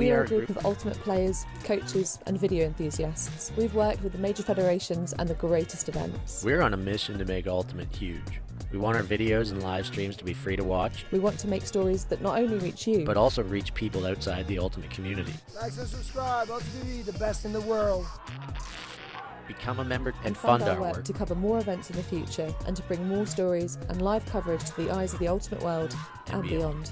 We are a group of ultimate players, coaches and video enthusiasts. We've worked with the major federations and the greatest events. We're on a mission to make Ultimate huge. We want our videos and live streams to be free to watch. We want to make stories that not only reach you, but also reach people outside the Ultimate community. Like and subscribe, Ultimate TV, the best in the world. Become a member and fund fund our work to cover more events in the future and to bring more stories and live coverage to the eyes of the Ultimate world and beyond.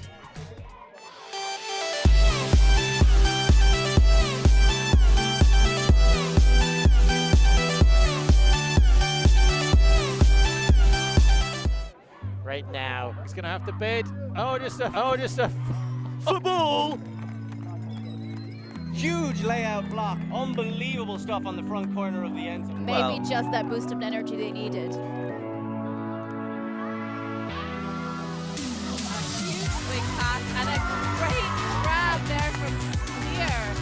Right now, he's gonna have to bid. Oh, just a football. Huge layout block, unbelievable stuff on the front corner of the end zone. Maybe just that boost of energy they needed. Huge swing pass and a great grab there from Spear.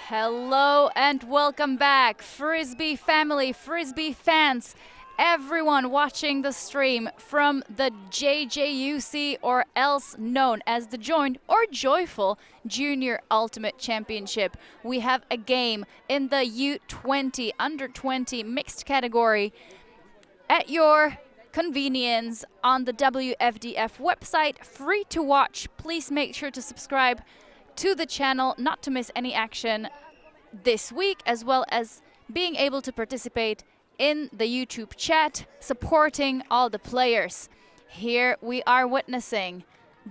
Hello and welcome back, Frisbee family, Frisbee fans, everyone watching the stream from the WJUC, or else known as the Joint or Joyful Junior Ultimate Championship. We have a game in the U20 under 20 mixed category at your convenience on the WFDF website, free to watch. Please make sure to subscribe to the channel not to miss any action this week, as well as being able to participate in the YouTube chat, supporting all the players. Here we are witnessing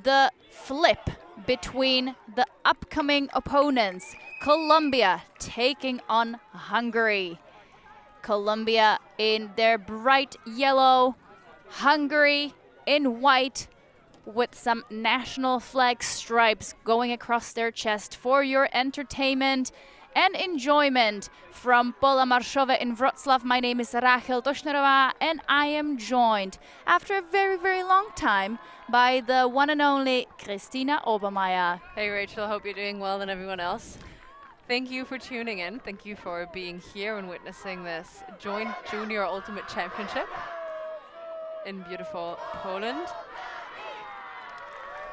the flip between the upcoming opponents. Colombia taking on Hungary. Colombia in their bright yellow, Hungary in white, with some national flag stripes going across their chest for your entertainment and enjoyment. From Pola Marszowe in Wrocław, my name is Rachel Toshnerova, and I am joined after a very, very long time by the one and only Christina Obermeier. Hey Rachel, hope you're doing well and everyone else. Thank you for tuning in. Thank you for being here and witnessing this Joint Junior Ultimate Championship in beautiful Poland.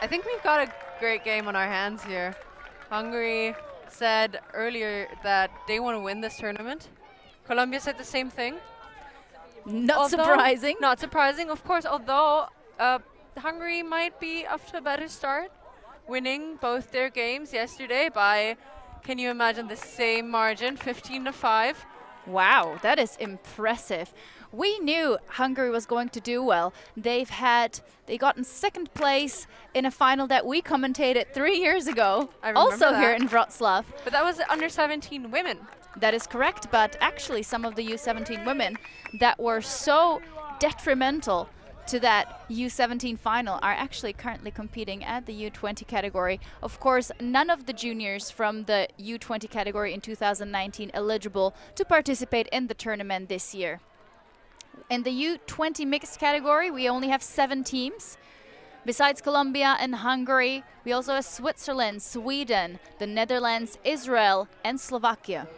I think we've got a great game on our hands here. Hungary said earlier that they want to win this tournament. Colombia said the same thing. Not surprising. Not surprising, of course, although Hungary might be off to a better start, winning both their games yesterday by, can you imagine, the same margin, 15-5. Wow, that is impressive. We knew Hungary was going to do well. They got in second place in a final that we commentated 3 years ago. Also here in Wrocław. But that was under 17 women. That is correct, but actually some of the U17 women that were so detrimental to that U17 final are actually currently competing at the U20 category. Of course, none of the juniors from the U20 category in 2019 eligible to participate in the tournament this year. In the U20 mixed category, we only have 7 teams. Besides Colombia and Hungary, we also have Switzerland, Sweden, the Netherlands, Israel, and Slovakia.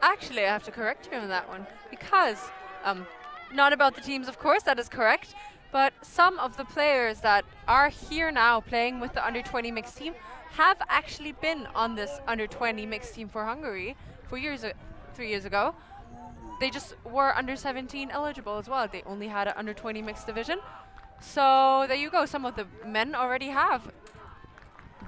Actually, I have to correct you on that one, because not about the teams, of course, that is correct, but some of the players that are here now playing with the under-20 mixed team have actually been on this under-20 mixed team for Hungary 3 years ago. They just were under 17 eligible as well. They only had an under 20 mixed division. So there you go. Some of the men already have.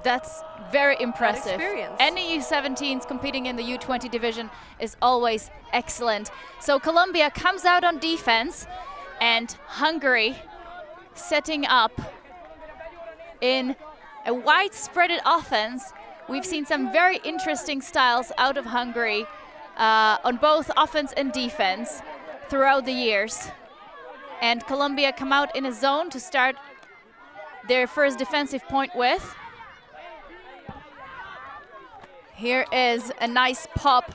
That's very impressive. That experience. Any U17s competing in the U20 division is always excellent. So Colombia comes out on defense, and Hungary setting up in a widespread offense we've seen some very interesting styles out of Hungary on both offense and defense throughout the years. And Colombia come out in a zone to start their first defensive point with. Here is a nice pop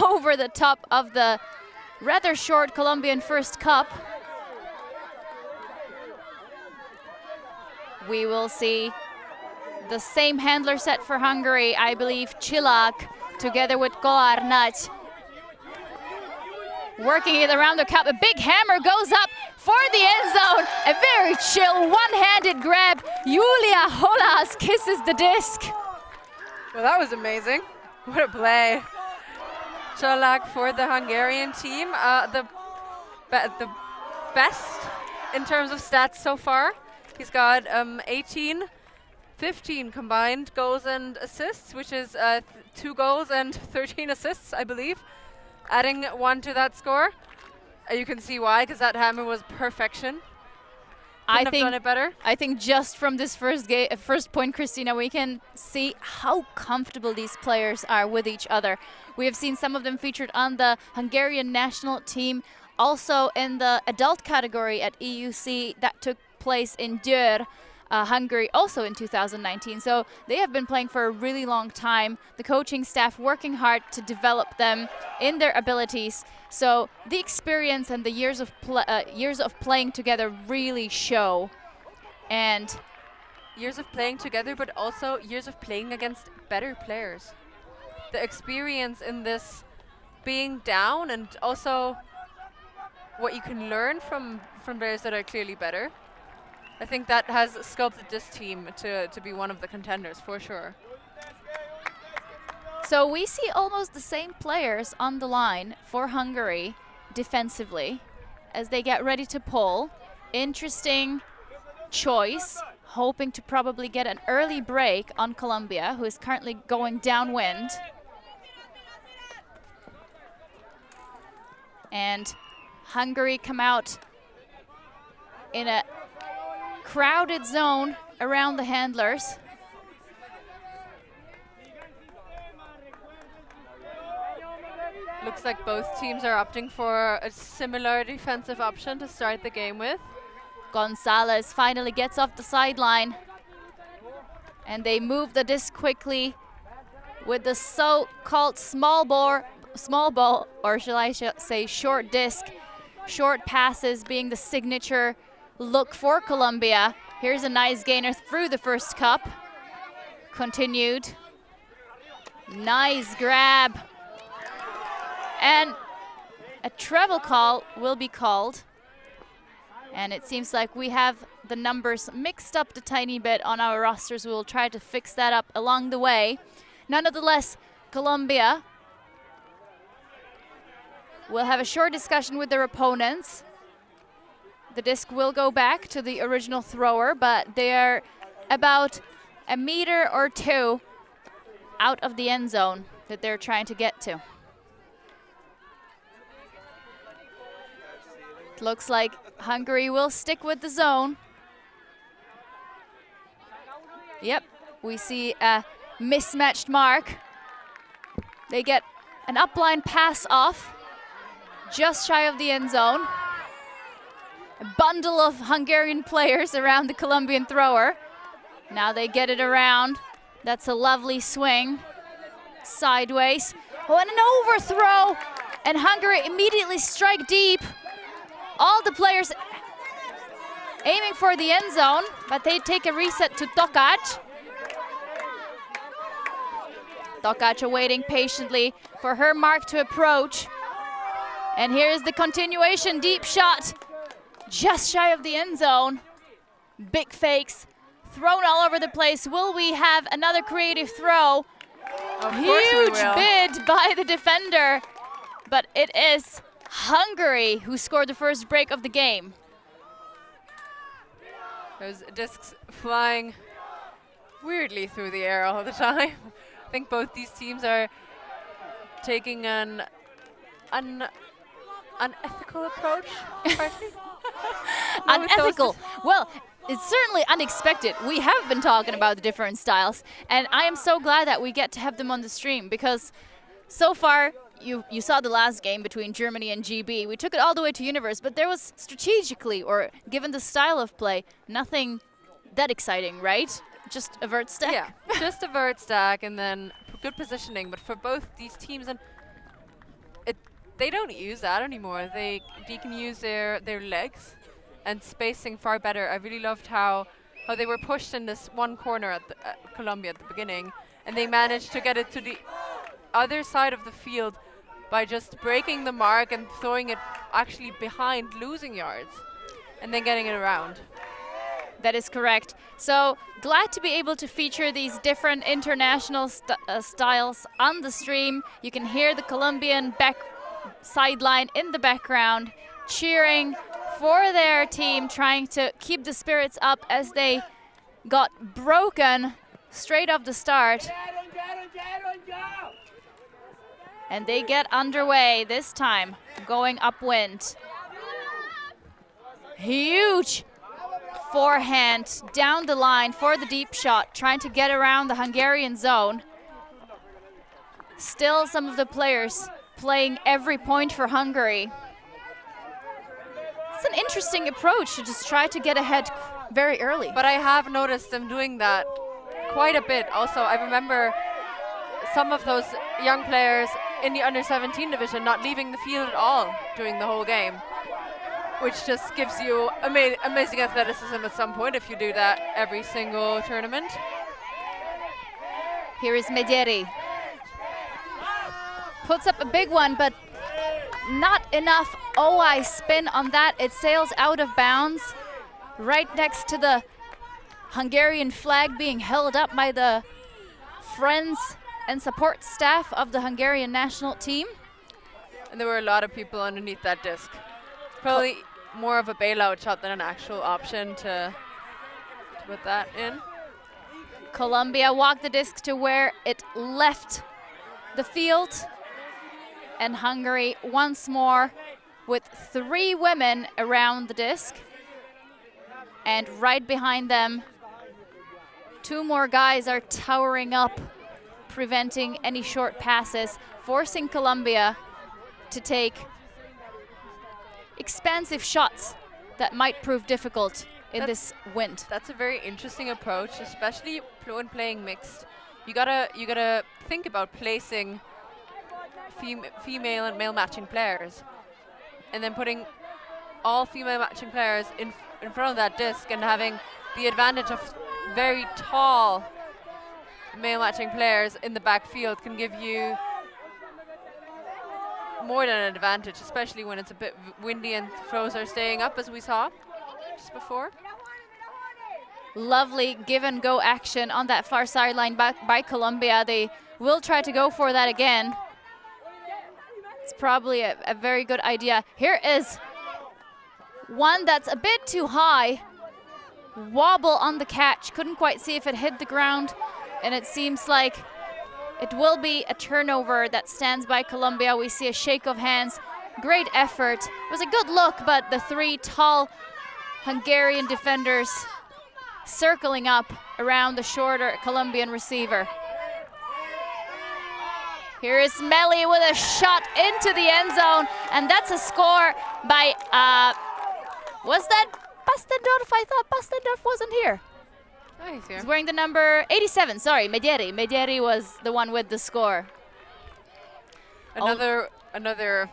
over the top of the rather short Colombian first cup. We will see the same handler set for Hungary, I believe Csillák, together with Kolarnat. Working it around the cup, a big hammer goes up for the end zone. A very chill one-handed grab. Julia Holas kisses the disc. Well, that was amazing. What a play. Csillák for the Hungarian team. The best in terms of stats so far. He's got 18, 15 combined goals and assists, which is 2 goals and 13 assists, I believe. Adding 1 to that score. You can see why, because that hammer was perfection. Couldn't have done it better. I think just from this first point, Christina, we can see how comfortable these players are with each other. We have seen some of them featured on the Hungarian national team, also in the adult category at EUC that took place in Győr, Hungary, also in 2019. So they have been playing for a really long time. The coaching staff working hard to develop them in their abilities. So the experience and the years of playing together really show. And years of playing together, but also years of playing against better players. The experience in this being down, and also what you can learn from players that are clearly better. I think that has sculpted this team to be one of the contenders for sure. So we see almost the same players on the line for Hungary defensively as they get ready to pull. Interesting choice, hoping to probably get an early break on Colombia, who is currently going downwind. And Hungary come out in a crowded zone around the handlers. Looks like both teams are opting for a similar defensive option to start the game with. Gonzalez finally gets off the sideline, and they move the disc quickly with the so-called small ball, or shall I say short disc. Short passes being the signature look for Colombia. Here's a nice gainer through the first cup. Continued. Nice grab. And a travel call will be called. And it seems like we have the numbers mixed up a tiny bit on our rosters. We will try to fix that up along the way. Nonetheless, Colombia will have a short discussion with their opponents. The disc will go back to the original thrower, but they're about a meter or two out of the end zone that they're trying to get to. It looks like Hungary will stick with the zone. Yep, we see a mismatched mark. They get an upline pass off just shy of the end zone. A bundle of Hungarian players around the Colombian thrower. Now they get it around. That's a lovely swing. Sideways. Oh, and an overthrow. And Hungary immediately strike deep. All the players aiming for the end zone, but they take a reset to Tokac. Tokac awaiting patiently for her mark to approach. And here's the continuation, deep shot. Just shy of the end zone. Big fakes thrown all over the place. Will we have another creative throw? Huge bid by the defender. But it is Hungary who scored the first break of the game. Those discs flying weirdly through the air all the time. I think both these teams are taking an unethical approach. Unethical. Well, it's certainly unexpected. We have been talking about the different styles, and I am so glad that we get to have them on the stream, because so far you saw the last game between Germany and GB. We took it all the way to Universe, but there was strategically, or given the style of play, nothing that exciting, right? Just a vert stack? Yeah, just a vert stack and then good positioning. But for both these teams, and they don't use that anymore. They can use their legs and spacing far better. I really loved how they were pushed in this one corner at Colombia at the beginning, and they managed to get it to the other side of the field by just breaking the mark and throwing it actually behind, losing yards, and then getting it around. That is correct. So glad to be able to feature these different international styles on the stream. You can hear the Colombian sideline in the background cheering for their team, trying to keep the spirits up as they got broken straight off the start. And they get underway this time, going upwind. Huge forehand down the line for the deep shot, trying to get around the Hungarian zone. Still some of the players playing every point for Hungary. It's an interesting approach to just try to get ahead very early. But I have noticed them doing that quite a bit. Also, I remember some of those young players in the under-17 division not leaving the field at all during the whole game, which just gives you amazing athleticism at some point if you do that every single tournament. Here is Medieri. Puts up a big one, but not enough OI spin on that. It sails out of bounds right next to the Hungarian flag being held up by the friends and support staff of the Hungarian national team. And there were a lot of people underneath that disc. Probably more of a bailout shot than an actual option to put that in. Colombia walked the disc to where it left the field. And Hungary once more with 3 women around the disc. And right behind them, 2 more guys are towering up, preventing any short passes, forcing Colombia to take expansive shots that might prove difficult in this wind. That's a very interesting approach, especially when playing mixed. You gotta think about placing female and male matching players, and then putting all female matching players in front of that disc, and having the advantage of very tall male matching players in the backfield can give you more than an advantage, especially when it's a bit windy and throws are staying up, as we saw just before. Lovely give and go action on that far sideline by Colombia. They will try to go for that again. It's probably a very good idea. Here is one that's a bit too high. Wobble on the catch. Couldn't quite see if it hit the ground. And it seems like it will be a turnover that stands by Colombia. We see a shake of hands. Great effort. It was a good look, but the 3 tall Hungarian defenders circling up around the shorter Colombian receiver. Here is Melli with a shot into the end zone, and that's a score by, was that Bastendorf? I thought Bastendorf wasn't here. Oh, he's here. He's wearing the number 87, sorry, Medieri. Medieri was the one with the score. Another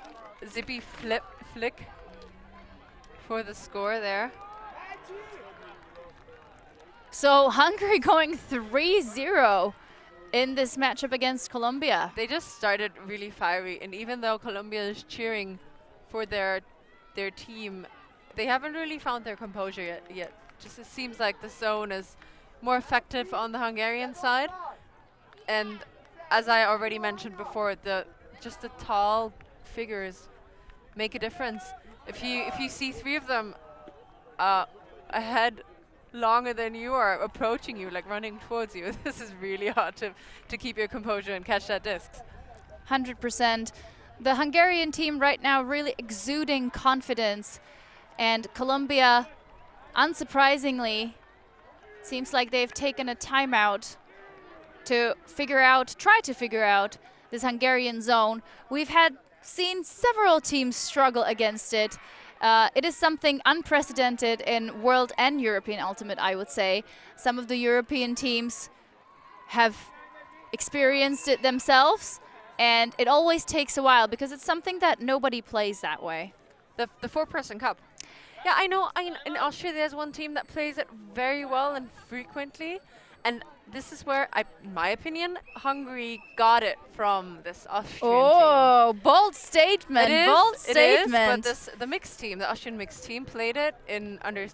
zippy flick for the score there. So Hungary going 3-0 in this matchup against Colombia. They just started really fiery, and even though Colombia is cheering for their team, they haven't really found their composure yet. Just it seems like the zone is more effective on the Hungarian side, and as I already mentioned before, just the tall figures make a difference. If you see 3 of them ahead longer than you are, approaching you, like running towards you, this is really hard to keep your composure and catch that disc. 100%. The Hungarian team right now really exuding confidence, And Colombia, unsurprisingly, seems like they've taken a timeout to try to figure out this Hungarian zone. We've seen several teams struggle against it. It is something unprecedented in World and European Ultimate, I would say. Some of the European teams have experienced it themselves, and it always takes a while because it's something that nobody plays that way. The four-person cup. Yeah, I know. In Austria, there's one team that plays it very well and frequently, and this is where, in my opinion, Hungary got it from this Austrian team. Oh, bold statement! Bold statement. But the mixed team, the Austrian mixed team, played it in under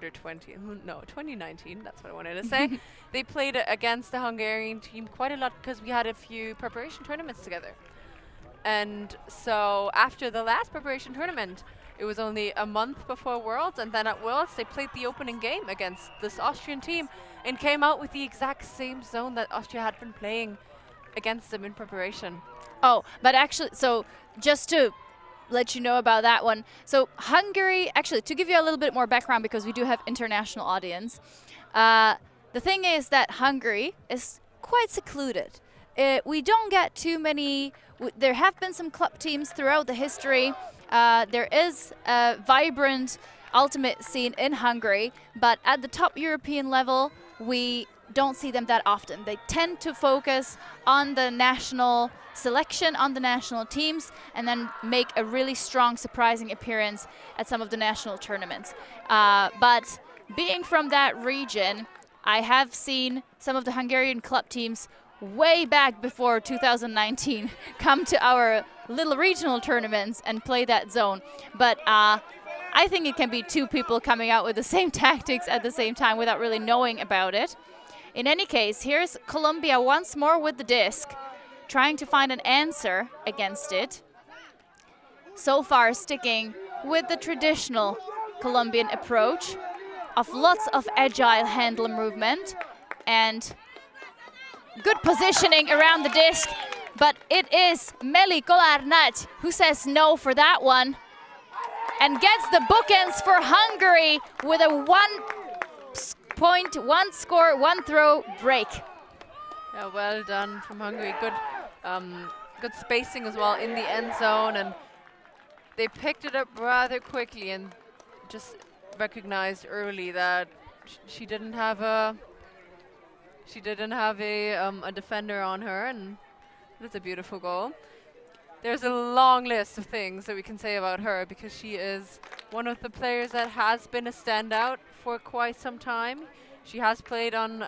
20. No, 2019. That's what I wanted to say. They played it against the Hungarian team quite a lot because we had a few preparation tournaments together. And so after the last preparation tournament, it was only a month before Worlds, and then at Worlds they played the opening game against this Austrian team and came out with the exact same zone that Austria had been playing against them in preparation. Oh, but actually, so just to let you know about that one. So Hungary, actually, to give you a little bit more background, because we do have international audience, the thing is that Hungary is quite secluded. We don't get too many. There have been some club teams throughout the history. There is a vibrant ultimate scene in Hungary, but at the top European level, we don't see them that often. They tend to focus on the national selection, on the national teams, and then make a really strong, surprising appearance at some of the national tournaments. But being from that region, I have seen some of the Hungarian club teams way back before 2019 come to our little regional tournaments and play that zone. But I think it can be two people coming out with the same tactics at the same time without really knowing about it. In any case, here's Colombia once more with the disc, trying to find an answer against it. So far sticking with the traditional Colombian approach of lots of agile handle movement and good positioning around the disc, but it is Meli Kolarnat who says no for that one and gets the bookends for Hungary with a 1 point, 1 score, 1 throw break. Yeah, well done from Hungary. Good spacing as well in the end zone, and they picked it up rather quickly and just recognized early that she didn't have a defender on her, and that's a beautiful goal. There's a long list of things that we can say about her because she is one of the players that has been a standout for quite some time. She has played on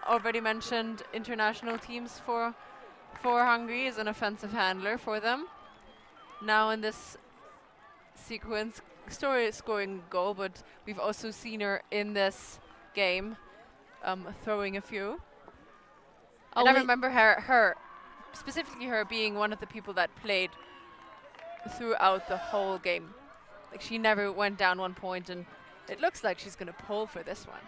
already mentioned international teams for Hungary as an offensive handler for them. Now in this sequence, scoring goal, but we've also seen her in this game throwing a few. And I remember her specifically her being one of the people that played throughout the whole game. Like, she never went down 1 point, and it looks like she's going to pull for this one.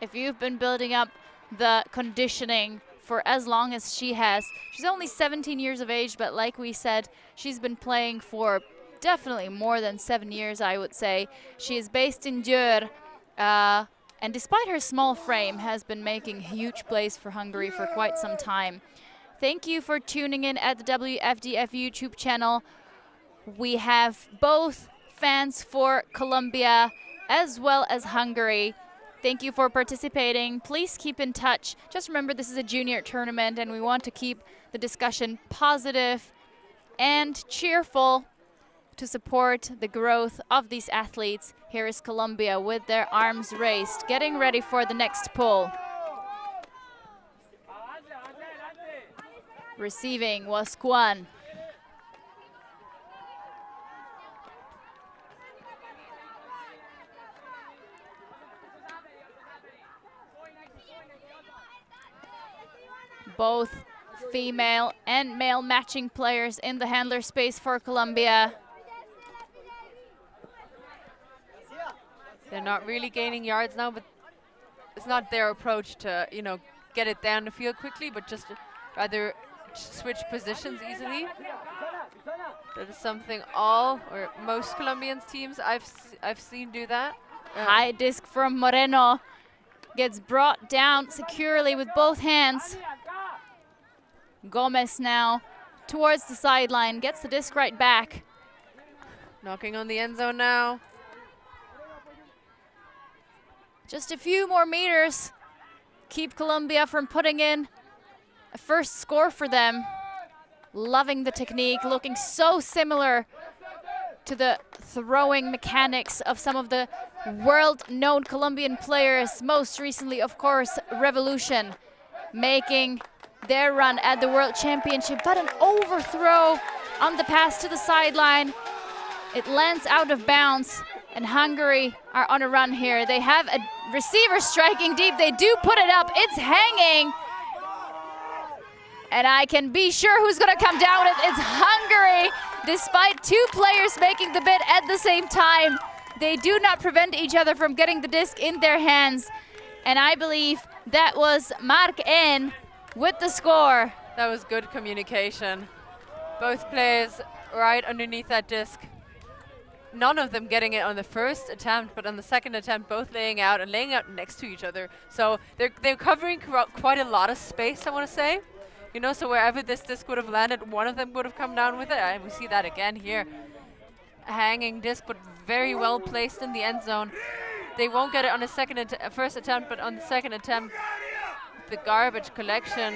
If you've been building up the conditioning for as long as she has, she's only 17 years of age, but like we said, she's been playing for definitely more than 7 years, I would say. She is based in Győr, and despite her small frame, has been making huge plays for Hungary for quite some time. Thank you for tuning in at the WFDF YouTube channel. We have both fans for Colombia as well as Hungary. Thank you for participating. Please keep in touch. Just remember, this is a junior tournament and we want to keep the discussion positive and cheerful to support the growth of these athletes. Here is Colombia with their arms raised, getting ready for the next pull. Receiving was Kwan. Both female and male matching players in the handler space for Colombia. They're not really gaining yards now, but it's not their approach to, get it down the field quickly, but just rather switch positions easily. That is something all or most Colombian teams I've seen do that. High disc from Moreno gets brought down securely with both hands. Gomez now towards the sideline, gets the disc right back. Knocking on the end zone now. Just a few more meters keep Colombia from putting in a first score for them. Loving the technique, looking so similar to the throwing mechanics of some of the world-known Colombian players. Most recently, of course, Revolution, making their run at the World Championship. But an overthrow on the pass to the sideline. It lands out of bounds, and Hungary are on a run here. They have a receiver striking deep. They do put it up. It's hanging. And I can be sure who's going to come down with it. It's Hungary. Despite two players making the bid at the same time, they do not prevent each other from getting the disc in their hands. And I believe that was Mark N with the score. That was good communication. Both players right underneath that disc. None of them getting it on the first attempt, but on the second attempt, both laying out next to each other. So they're covering quite a lot of space, I want to say. You know, so wherever this disc would have landed, one of them would have come down with it. And we see that again here. A hanging disc, but very well placed in the end zone. They won't get it on the first attempt, but on the second attempt, the garbage collection.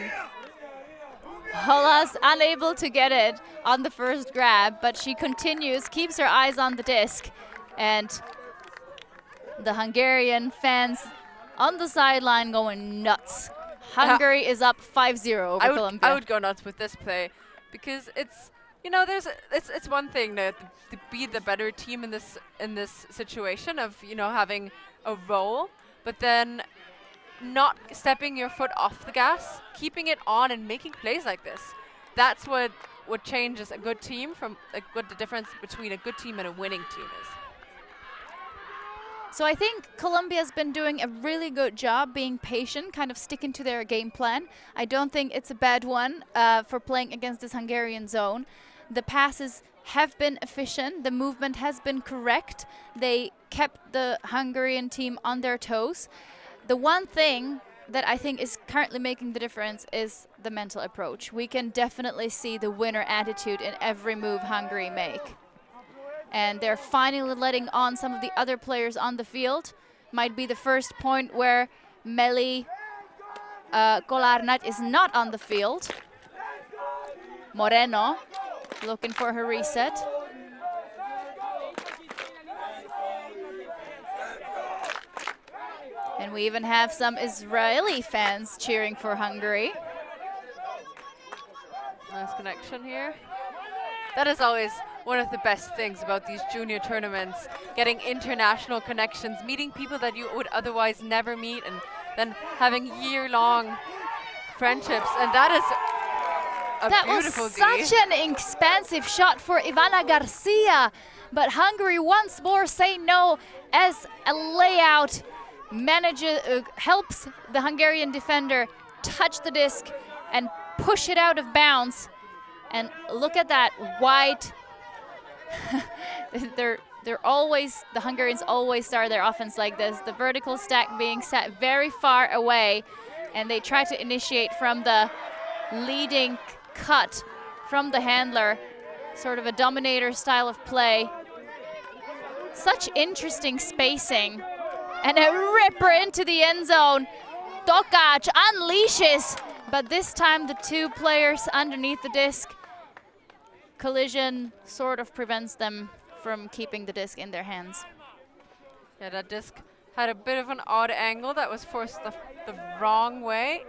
Hola's unable to get it on the first grab, but she continues, keeps her eyes on the disc. And the Hungarian fans on the sideline going nuts. Hungary is up 5-0 over Colombia. I would go nuts with this play because it's, you know, it's one thing to be the better team in this situation of, you know, having a role, but then not stepping your foot off the gas, keeping it on and making plays like this. That's what changes a good team from what the difference between a good team and a winning team is. So I think Colombia's been doing a really good job being patient, kind of sticking to their game plan. I don't think it's a bad one for playing against this Hungarian zone. The passes have been efficient. The movement has been correct. They kept the Hungarian team on their toes. The one thing that I think is currently making the difference is the mental approach. We can definitely see the winner attitude in every move Hungary make. And they're finally letting on some of the other players on the field. Might be the first point where Meli Kolarnat is not on the field. Moreno looking for her reset. And we even have some Israeli fans cheering for Hungary. Nice connection here. That is always one of the best things about these junior tournaments, getting international connections, meeting people that you would otherwise never meet, and then having year-long friendships. And that is a beautiful was such an expansive shot for Ivana Garcia, but Hungary once more say no as a layout helps the Hungarian defender touch the disc and push it out of bounds. And look at that wide. They're always, the Hungarians always start their offense like this. The vertical stack being set very far away, and they try to initiate from the leading cut from the handler, sort of a dominator style of play. Such interesting spacing, and a ripper into the end zone. Tokac unleashes, but this time the two players underneath the disc. Collision sort of prevents them from keeping the disc in their hands. Yeah, that disc had a bit of an odd angle that was forced the wrong way.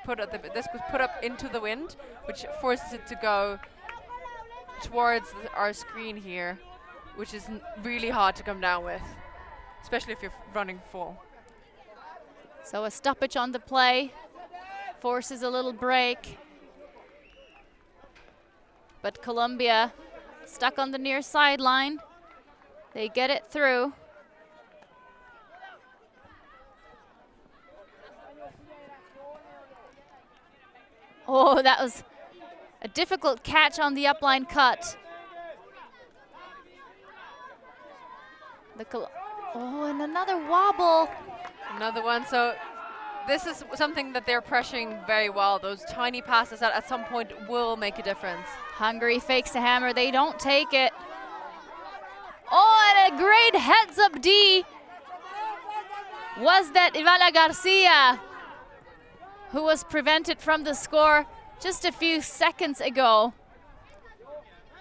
The disc was put up into the wind, which forces it to go towards our screen here, which is really hard to come down with, especially if you're running full. So a stoppage on the play forces a little break. But Colombia stuck on the near sideline. They get it through. Oh, that was A difficult catch on the upline cut. And another wobble. Another one. So this is something that they're pressuring very well. Those tiny passes that at some point will make a difference. Hungary fakes the hammer. They don't take it. Oh, and a great heads-up D. Was that Ivana Garcia, who was prevented from the score just a few seconds ago.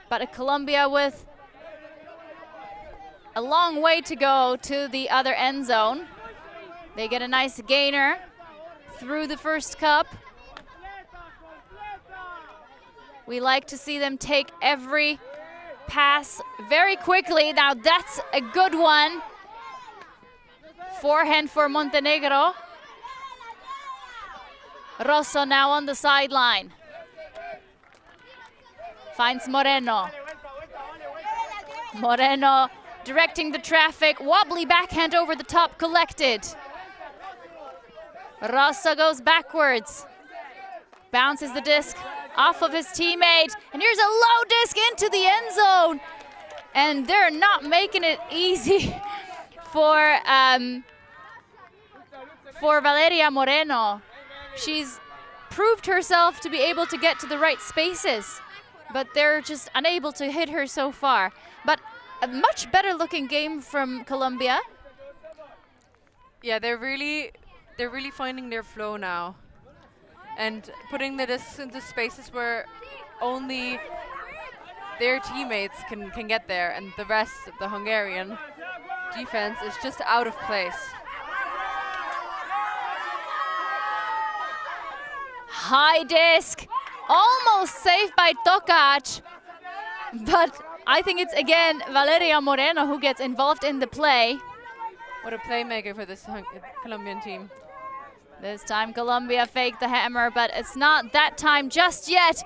But Colombia with a long way to go to the other end zone. They get a nice gainer through the first cup. We like to see them take every pass very quickly. Now that's a good one. Forehand for Montenegro. Rosso now on the sideline. Finds Moreno. Moreno directing the traffic. Wobbly backhand over the top collected. Rosso goes backwards. Bounces the disc off of his teammate. And here's a low disc into the end zone. And they're not making it easy for Valeria Moreno. She's proved herself to be able to get to the right spaces, but they're just unable to hit her so far. But a much better looking game from Colombia. Yeah, they're really finding their flow now and putting the discs into spaces where only their teammates can get there, and the rest of the Hungarian defense is just out of place. High disc, almost saved by Tokac, but I think it's again Valeria Moreno who gets involved in the play. What a playmaker for this Colombian team. This time Colombia faked the hammer, but it's not that time just yet.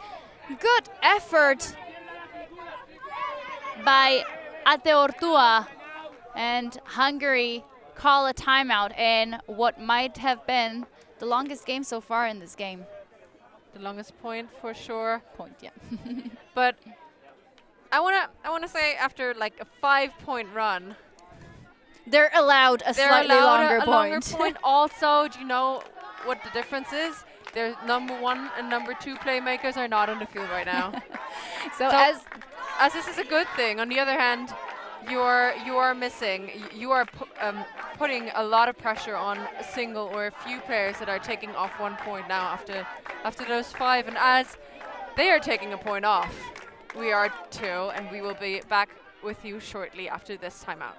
Good effort by Ateortua, and Hungary call a timeout in what might have been the longest game so far in this game. The longest point for sure. Point, yeah. But I wanna say after like a 5-point run, they're allowed a slightly longer point. Also, do you know what the difference is? Their number 1 and number 2 playmakers are not on the field right now. so as this is a good thing, on the other hand, you are missing. You are putting a lot of pressure on a single or a few players that are taking off 1 point now after those 5. And as they are taking a point off, we are too, and we will be back with you shortly after this timeout.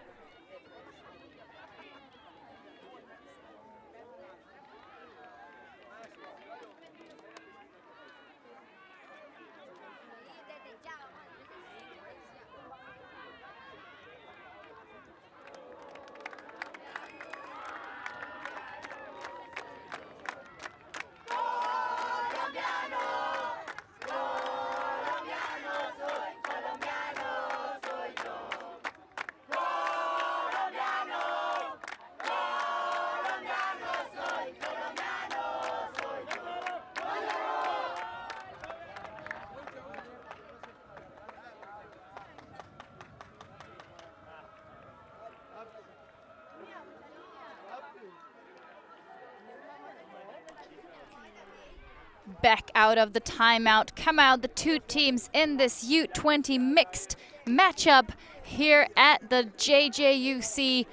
Back out of the timeout, come out the two teams in this U20 mixed matchup here at the WJUC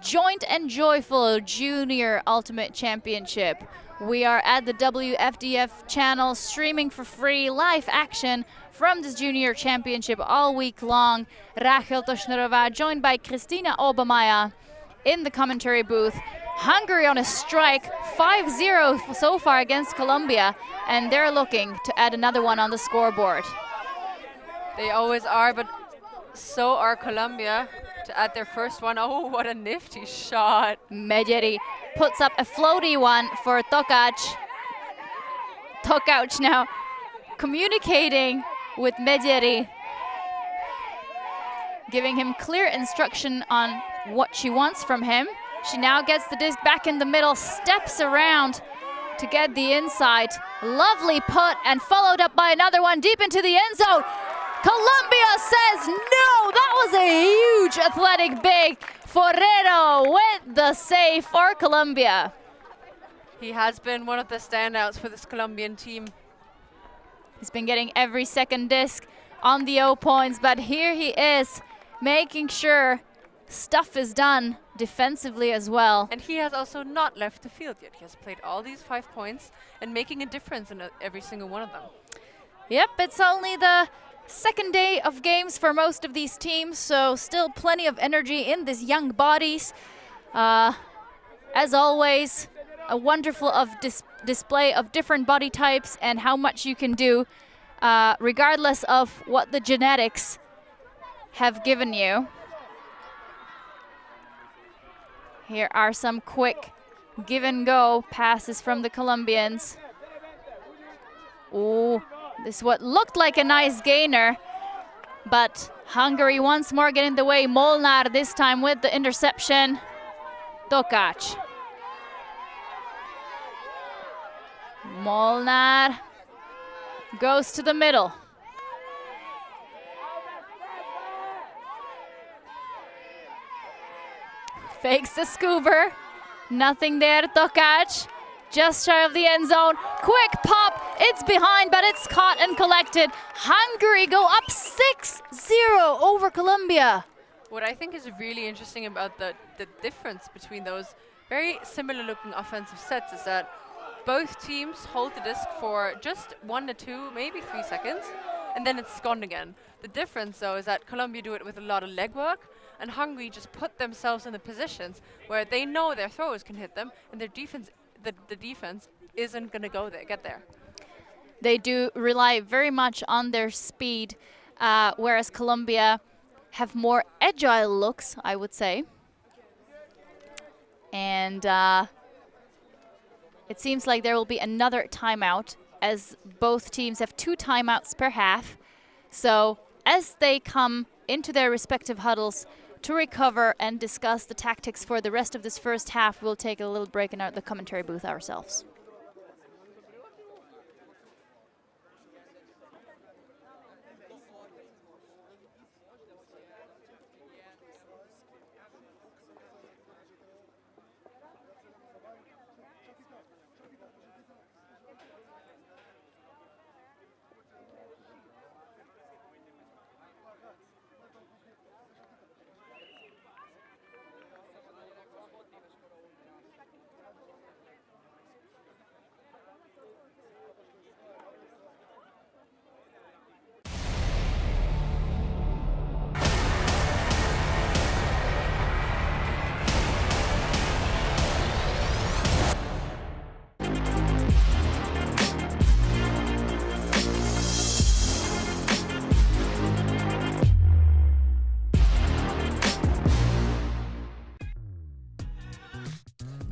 Joint and Joyful Junior Ultimate Championship. We are at the WFDF channel streaming for free live action from this Junior Championship all week long. Rachel Toshnerova joined by Kristina Obermeier in the commentary booth. Hungary on a strike, 5-0 so far against Colombia, and they're looking to add another one on the scoreboard. They always are, but so are Colombia to add their first one. Oh, what a nifty shot. Medjeri puts up a floaty one for Tokac. Tokac now communicating with Medjeri, giving him clear instruction on what she wants from him. She now gets the disc back in the middle, steps around to get the inside. Lovely put and followed up by another one deep into the end zone. Colombia says no. That was a huge athletic big. Forero with the save for Colombia. He has been one of the standouts for this Colombian team. He's been getting every second disc on the 0 points, but here he is making sure stuff is done defensively as well. And he has also not left the field yet. He has played all these 5 points and making a difference in every single one of them. Yep, it's only the second day of games for most of these teams, so still plenty of energy in these young bodies. As always, a wonderful display of different body types and how much you can do, regardless of what the genetics have given you. Here are some quick give and go passes from the Colombians. Ooh, this is what looked like a nice gainer, but Hungary once more getting in the way. Molnar this time with the interception. Tokac. Molnar goes to the middle. Fakes the scoober. Nothing there, Tokac. Just shy of the end zone. Quick pop. It's behind, but it's caught and collected. Hungary go up 6-0 over Colombia. What I think is really interesting about the difference between those very similar looking offensive sets is that both teams hold the disc for just 1 to 2, maybe 3 seconds, and then it's gone again. The difference, though, is that Colombia do it with a lot of legwork, and Hungary just put themselves in the positions where they know their throwers can hit them, and their defense, the defense isn't going to get there. They do rely very much on their speed, whereas Colombia have more agile looks, I would say. And it seems like there will be another timeout, as both teams have 2 timeouts per half. So as they come into their respective huddles to recover and discuss the tactics for the rest of this first half, we'll take a little break in the commentary booth ourselves.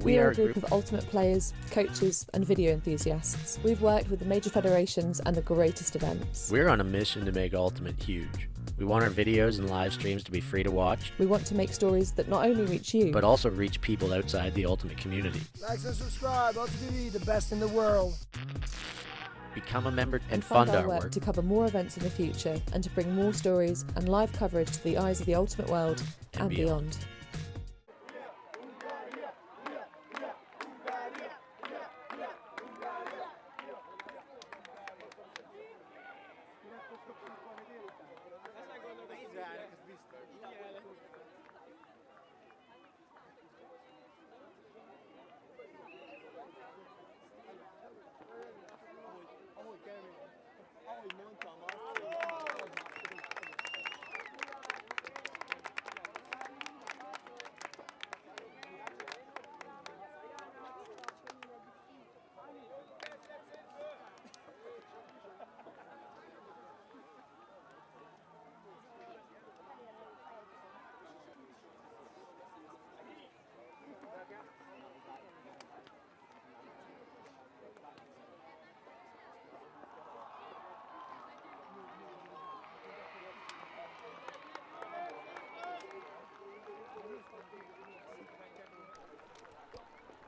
We are a group of ultimate players, coaches and video enthusiasts. We've worked with the major federations and the greatest events. We're on a mission to make Ultimate huge. We want our videos and live streams to be free to watch. We want to make stories that not only reach you, but also reach people outside the Ultimate community. Like and subscribe, LTV, the best in the world. Become a member and fund fund our our work work. to cover more events in the future and to bring more stories and live coverage to the eyes of the ultimate world and beyond.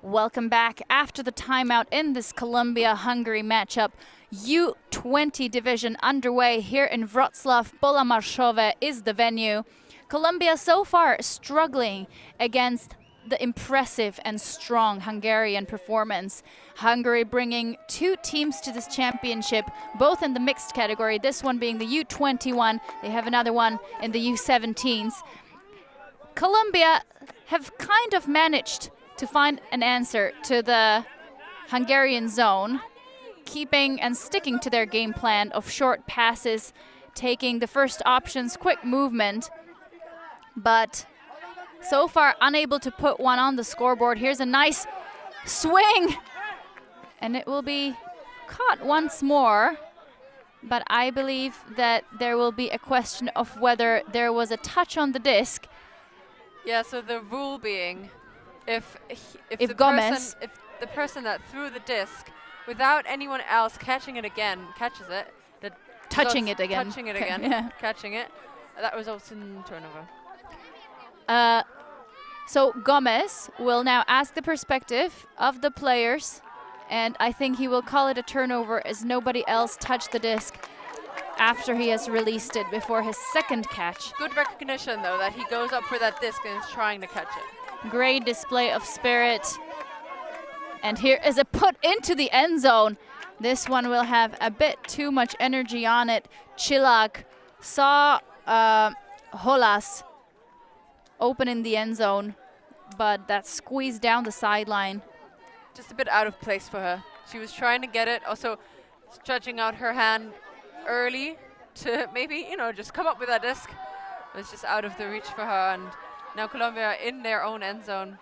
Welcome back after the timeout in this Colombia-Hungary matchup. U20 division underway here in Wrocław. Pola Marszowe is the venue. Colombia so far struggling against the impressive and strong Hungarian performance. Hungary bringing 2 teams to this championship, both in the mixed category, this one being the U20 one. They have another one in the U17s. Colombia have kind of managed to find an answer to the Hungarian zone, keeping and sticking to their game plan of short passes, taking the first options, quick movement, but so far unable to put one on the scoreboard. Here's a nice swing, and it will be caught once more, but I believe that there will be a question of whether there was a touch on the disc. Yeah, so the rule being, if the person that threw the disc without anyone else catching it again catches it, touching it again, yeah. Catching it, that results in turnover. So Gomez will now ask the perspective of the players, and I think he will call it a turnover as nobody else touched the disc after he has released it before his second catch. Good recognition, though, that he goes up for that disc and is trying to catch it. Great display of spirit. And here is a put into the end zone. This one will have a bit too much energy on it. Chilak saw Holas open in the end zone, but that squeezed down the sideline. Just a bit out of place for her. She was trying to get it, also stretching out her hand early to maybe, just come up with that disc. It was just out of the reach for her, and now Colombia in their own end zone,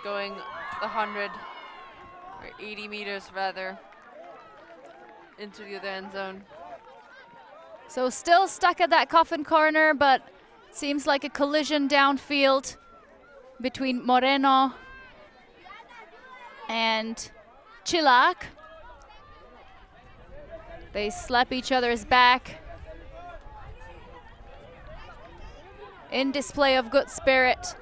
going 100 or 80 meters rather into the other end zone. So still stuck at that coffin corner, but seems like a collision downfield between Moreno and Chilak. They slap each other's back in display of good spirit,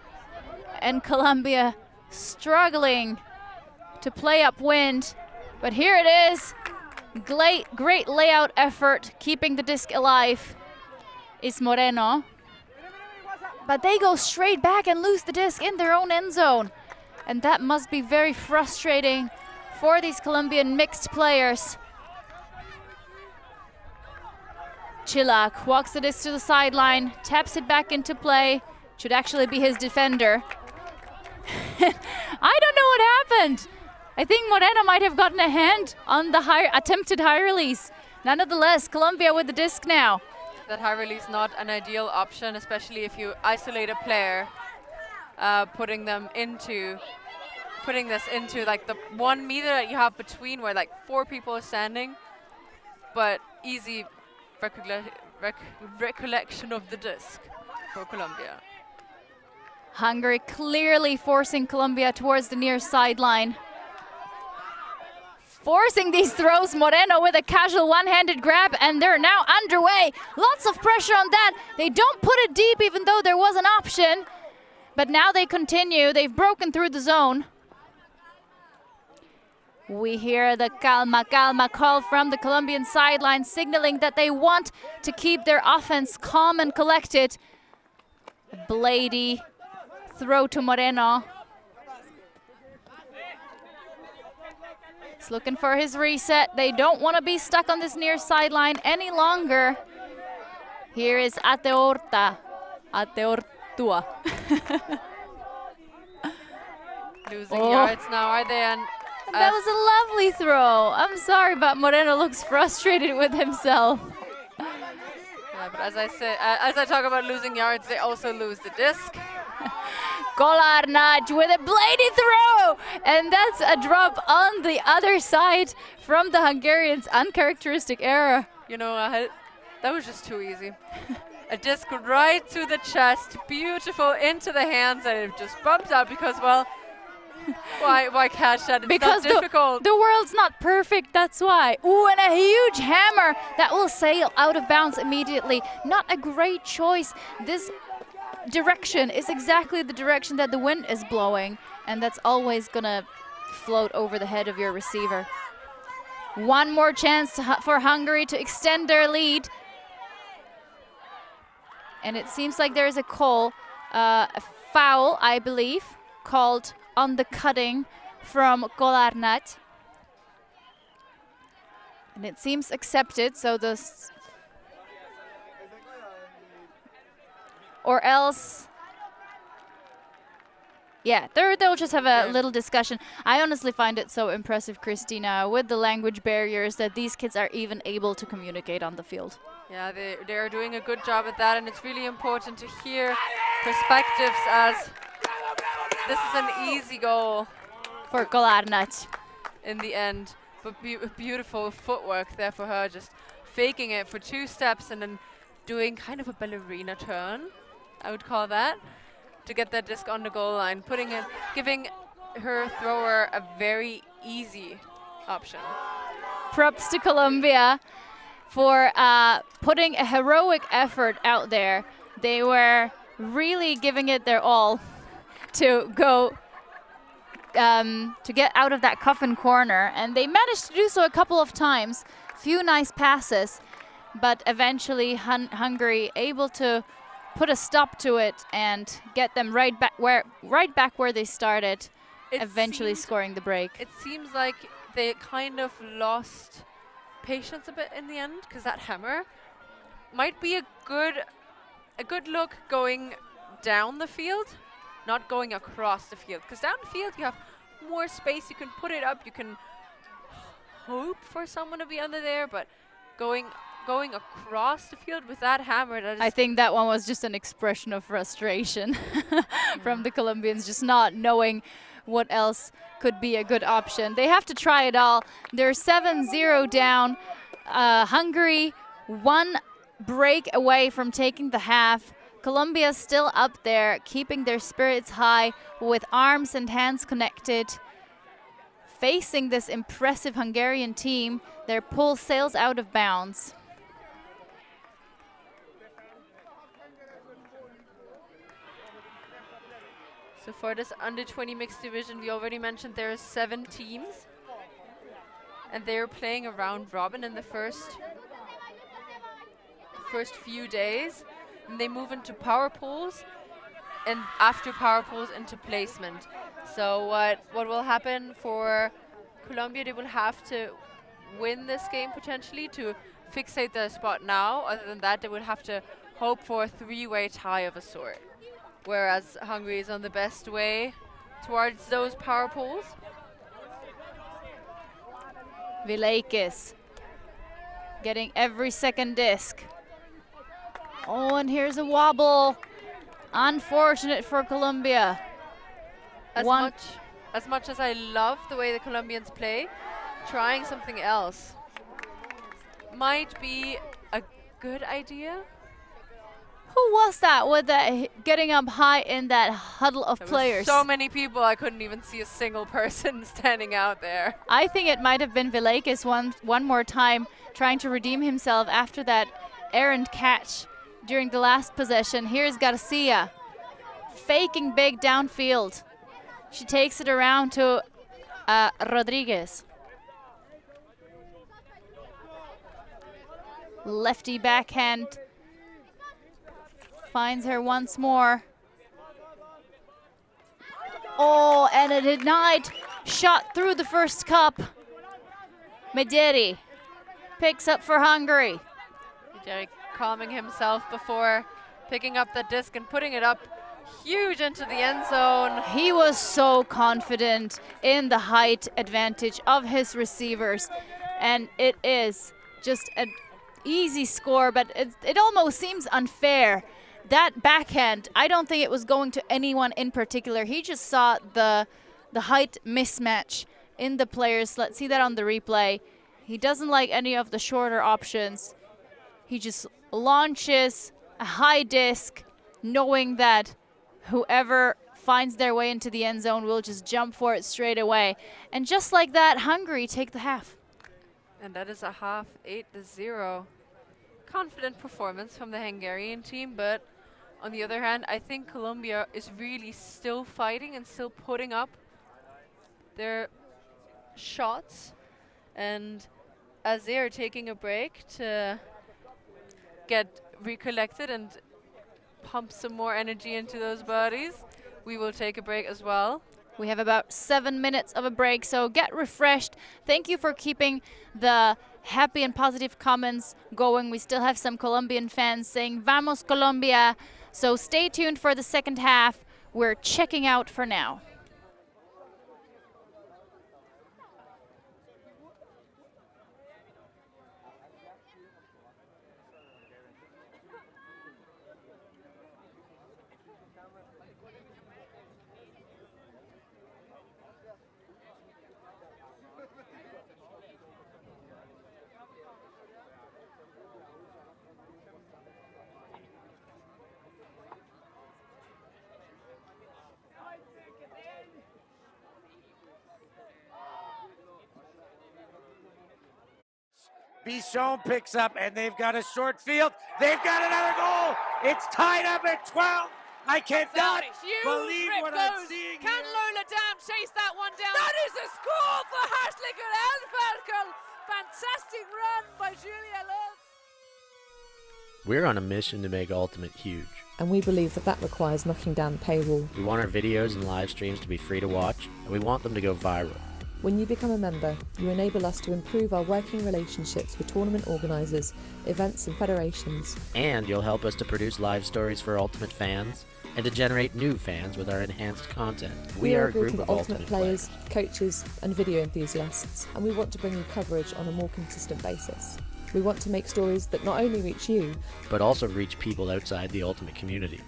and Colombia struggling to play upwind, but here it is. Great layout effort, keeping the disc alive is Moreno. But they go straight back and lose the disc in their own end zone. And that must be very frustrating for these Colombian mixed players. Chilak walks the disc to the sideline, taps it back into play. Should actually be his defender. I don't know what happened. I think Moreno might have gotten a hand on the attempted high release. Nonetheless, Colombia with the disc now. That high release not an ideal option, especially if you isolate a player, putting this into like the 1 meter that you have between where like 4 people are standing, but easy recollection of the disc for Colombia. Hungary clearly forcing Colombia towards the near sideline. Forcing these throws, Moreno with a casual one-handed grab, and they're now underway. Lots of pressure on that. They don't put it deep even though there was an option, but now they continue. They've broken through the zone. We hear the calma, calma call from the Colombian sideline, signaling that they want to keep their offense calm and collected. A blady throw to Moreno. He's looking for his reset. They don't want to be stuck on this near sideline any longer. Here is Ateortua. Losing yards now, are they? And that was a lovely throw. I'm sorry, but Moreno looks frustrated with himself. Yeah, but as I talk about losing yards, they also lose the disc. Kolarnaj with a bladed throw, and that's a drop on the other side from the Hungarians' uncharacteristic error. That was just too easy. A disc right to the chest, beautiful into the hands, and it just bumps out because, well, why catch that? It's because not difficult. The world's not perfect, that's why. Ooh, and a huge hammer that will sail out of bounds immediately. Not a great choice. This direction is exactly the direction that the wind is blowing, and that's always gonna float over the head of your receiver. One more chance for Hungary to extend their lead. And it seems like there is a call, a foul, I believe, called on the cutting from Kolarnat. And it seems accepted, so this, or else, yeah, they'll just have a little discussion. I honestly find it so impressive, Christina, with the language barriers, that these kids are even able to communicate on the field. Yeah, they're doing a good job at that, and it's really important to hear perspectives, as this is an easy goal For Kolarnat. in the end. But beautiful footwork there for her, just faking it for 2 steps and then doing kind of a ballerina turn, I would call that, to get that disc on the goal line, giving her thrower a very easy option. Props to Colombia for putting a heroic effort out there. They were really giving it their all to go to get out of that coffin corner, and they managed to do so a couple of times. Few nice passes, but eventually Hungary able to put a stop to it and get them right back where they started, eventually scoring the break. It seems like they kind of lost patience a bit in the end, because that hammer might be a good look going down the field, not going across the field, because down the field you have more space, you can put it up, you can hope for someone to be under there, but going across the field with that hammer, I think that one was just an expression of frustration from the Colombians, just not knowing what else could be a good option. They have to try it all. They're 7-0 down. Hungary 1 break away from taking the half. Colombia still up there, keeping their spirits high with arms and hands connected. Facing this impressive Hungarian team, their pull sails out of bounds. So for this under-20 mixed division, we already mentioned there are 7 teams, and they're playing a round robin in the first few days. And they move into power pools, and after power pools into placement. So what will happen for Colombia, they will have to win this game potentially to fixate their spot now. Other than that, they would have to hope for a 3-way tie of a sort. Whereas Hungary is on the best way towards those power pools. Vileikis getting every second disc. Oh, and here's a wobble. Unfortunate for Colombia. As much as I love the way the Colombians play, trying something else might be a good idea. Who was that with that getting up high in that huddle of players? So many people, I couldn't even see a single person standing out there. I think it might have been Vileikis one more time, trying to redeem himself after that errant catch during the last possession. Here's Garcia, faking big downfield. She takes it around to Rodriguez. Lefty backhand. Finds her once more. Oh, and a denied shot through the first cup. Mederi picks up for Hungary. Mederi calming himself before picking up the disc and putting it up huge into the end zone. He was so confident in the height advantage of his receivers, and it is just an easy score, but it almost seems unfair. That backhand, I don't think it was going to anyone in particular. He just saw the height mismatch in the players. Let's see that on the replay. He doesn't like any of the shorter options. He just launches a high disc, knowing that whoever finds their way into the end zone will just jump for it straight away. And just like that, Hungary take the half. And that is a half, 8-0. Confident performance from the Hungarian team, but on the other hand, I think Colombia is really still fighting and still putting up their shots, and as they are taking a break to get recollected and pump some more energy into those bodies, we will take a break as well. We have about 7 minutes of a break, so get refreshed. Thank you for keeping the happy and positive comments going. We still have some Colombian fans saying Vamos Colombia, so stay tuned for the second half. We're checking out for now. Bichon picks up, and they've got a short field. They've got another goal. It's tied up at 12. I cannot believe what I'm seeing Can here. Lola Dam chase that one down? That is a score for Hartlinger Elferkel. Fantastic run by Julia Love. We're on a mission to make Ultimate huge. And we believe that that requires knocking down the paywall. We want our videos and live streams to be free to watch, and we want them to go viral. When you become a member, you enable us to improve our working relationships with tournament organisers, events and federations. And you'll help us to produce live stories for Ultimate fans and to generate new fans with our enhanced content. We are a group of Ultimate players, coaches and video enthusiasts, and we want to bring you coverage on a more consistent basis. We want to make stories that not only reach you, but also reach people outside the Ultimate community.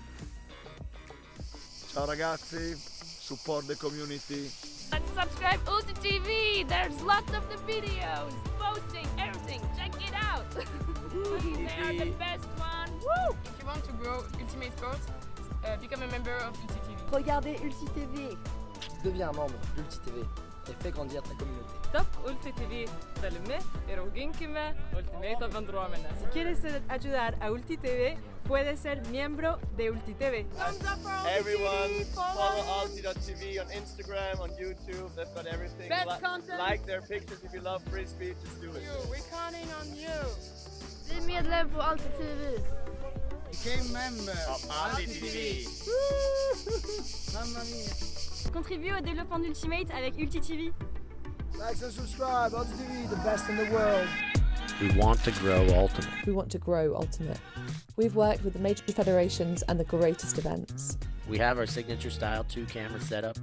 Ciao ragazzi, support the community. Let's subscribe Ulti TV. There's lots of the videos, posting, everything. Check it out. They are the best one. Woo! If you want to grow Ultimate Sports, become a member of Ulti TV. Regardez Ulti TV. Deviens un membre d'Ulti TV et fais grandir ta communauté. Top Ulti TV تلمه eroginkime Ultimate Vendromene. Si quieres ayudar a Ulti TV, puedes ser miembro de Ulti TV. Everyone, follow Ulti.tv on Instagram, on YouTube. They've got everything. Best content. Like their pictures if you love frisbee. Just do it. We're counting on you. Bli medlem på Ulti TV. Became member of Ulti TV. Mamma mia. Contribue au développement d'Ultimate avec Ulti TV. Like and subscribe. Ulti TV, the best in the world. We want to grow Ultimate. we want to grow Ultimate. We've worked with the major federations and the greatest events. We have our signature style 2-camera setup,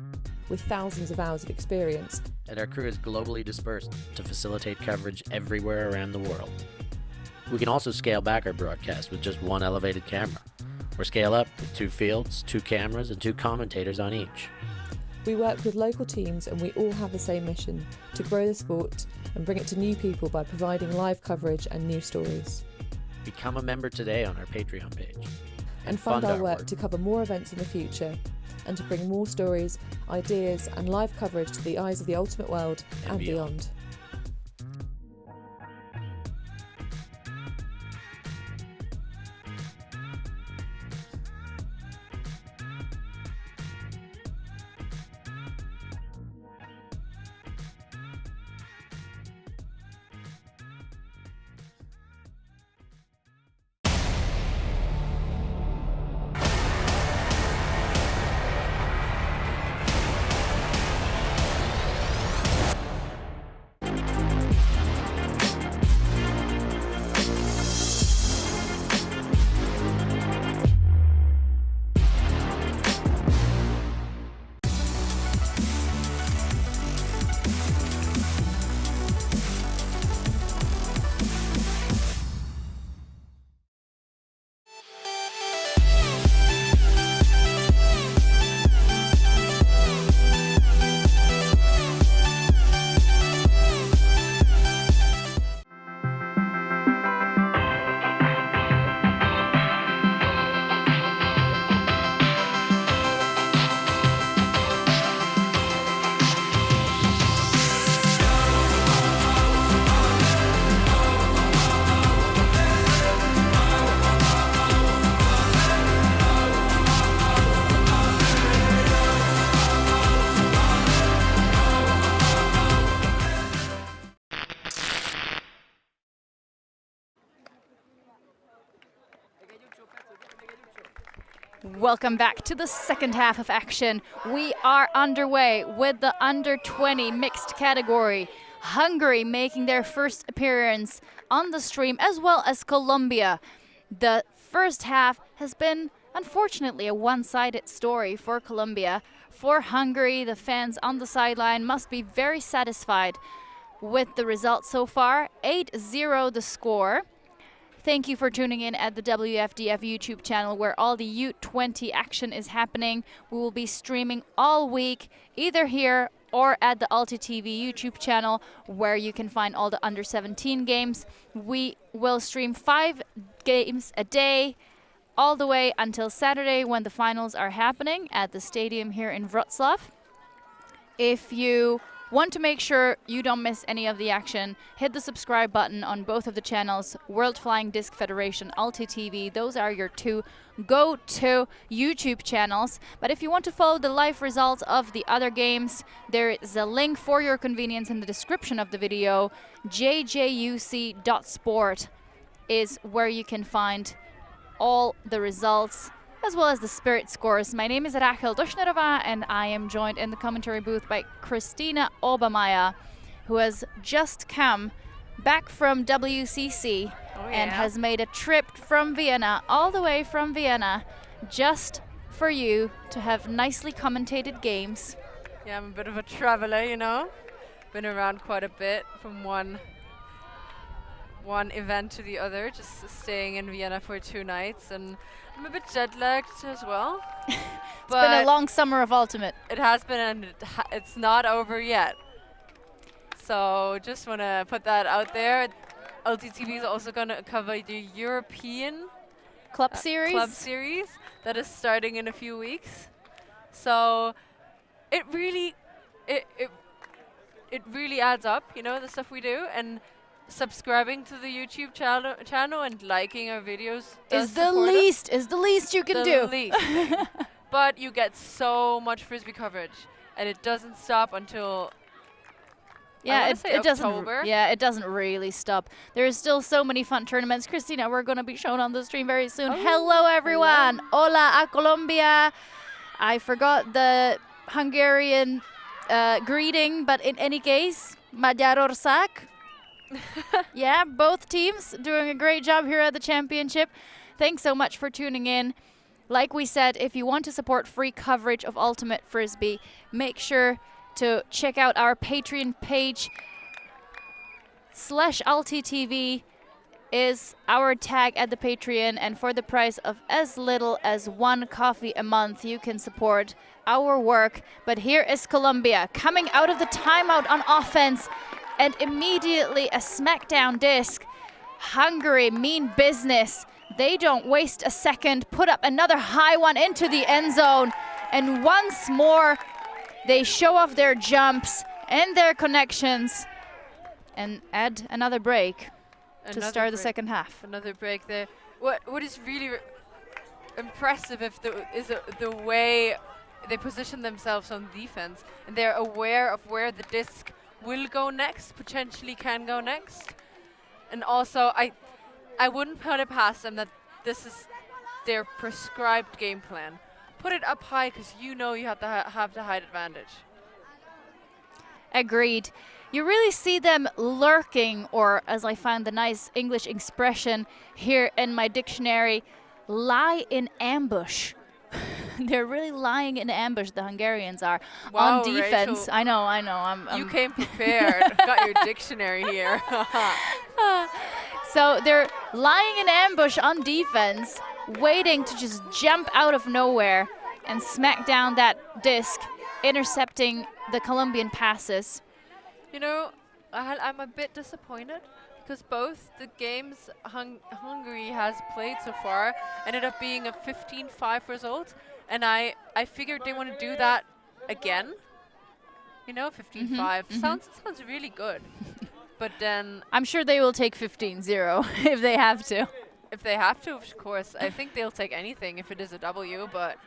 With thousands of hours of experience, and our crew is globally dispersed to facilitate coverage everywhere around the world. We can also scale back our broadcast with just one elevated camera, or scale up with 2 fields, 2 cameras, and 2 commentators on each. we work with local teams and we all have the same mission, to grow the sport and bring it to new people by providing live coverage and new stories. Become a member today on our Patreon page. And fund our work to cover more events in the future and to bring more stories, ideas and live coverage to the eyes of the Ultimate world and beyond. Welcome back to the second half of action. We are underway with the under 20 mixed category. Hungary making their first appearance on the stream, as well as Colombia. The first half has been, unfortunately, a one-sided story for Colombia. For Hungary, the fans on the sideline must be very satisfied with the results so far. 8-0 the score. Thank you for tuning in at the WFDF YouTube channel, where all the U20 action is happening. We will be streaming all week, either here or at the Alti TV YouTube channel, where you can find all the under 17 games. We will stream 5 games a day, all the way until Saturday, when the finals are happening at the stadium here in Wrocław. If you want to make sure you don't miss any of the action, hit the subscribe button on both of the channels, World Flying Disc Federation, Alti TV. Those are your 2 go-to YouTube channels. But if you want to follow the live results of the other games, there is a link for your convenience in the description of the video. WJUC.sport is where you can find all the results, as well as the spirit scores. My name is Rachel Doshnerova, and I am joined in the commentary booth by Christina Obermeier, who has just come back from WCC and has made a trip from Vienna, all the way from Vienna, just for you to have nicely commentated games. Yeah, I'm a bit of a traveler, you know. Been around quite a bit from one event to the other, just staying in Vienna for 2 nights, and I'm a bit jet-lagged as well. It's been a long summer of Ultimate. It has been, and it's not over yet. So just want to put that out there. LTTV is also going to cover the European Club Series that is starting in a few weeks. So it really adds up, you know, the stuff we do, and subscribing to the YouTube channel and liking our videos is the least you can do. But you get so much Frisbee coverage, and it doesn't stop until it doesn't really stop. There's still so many fun tournaments. Christina, we're going to be shown on the stream very soon. Hello everyone. Hola a Colombia. I forgot the Hungarian greeting, but in any case, Magyarország. Yeah, both teams doing a great job here at the championship. Thanks so much for tuning in. Like we said, if you want to support free coverage of Ultimate Frisbee, make sure to check out our Patreon page. /AltiTV is our tag at the Patreon, and for the price of as little as 1 coffee a month, you can support our work. But here is Colombia coming out of the timeout on offense, and immediately a smackdown disc. Hungary, mean business. They don't waste a second, put up another high one into the end zone, and once more they show off their jumps and their connections and add another break to start the second half. Another break there. What is really impressive is the way they position themselves on defense, and they're aware of where the disc will go next, potentially can go next. And also, I wouldn't put it past them that this is their prescribed game plan. Put it up high, because you know you have to have the height advantage. Agreed. You really see them lurking, or as I found the nice English expression here in my dictionary, lie in ambush. They're really lying in ambush, the Hungarians are, wow, on defense. Rachel, I know. You came prepared. Got your dictionary here. So they're lying in ambush on defense, waiting to just jump out of nowhere and smack down that disc, intercepting the Colombian passes. You know, I'm a bit disappointed, because both the games Hungary has played so far ended up being a 15-5 result, and I figured they want to do that again. You know, 15-5 sounds really good. But then I'm sure they will take 15-0 if they have to. If they have to, of course. I think they'll take anything if it is a W, but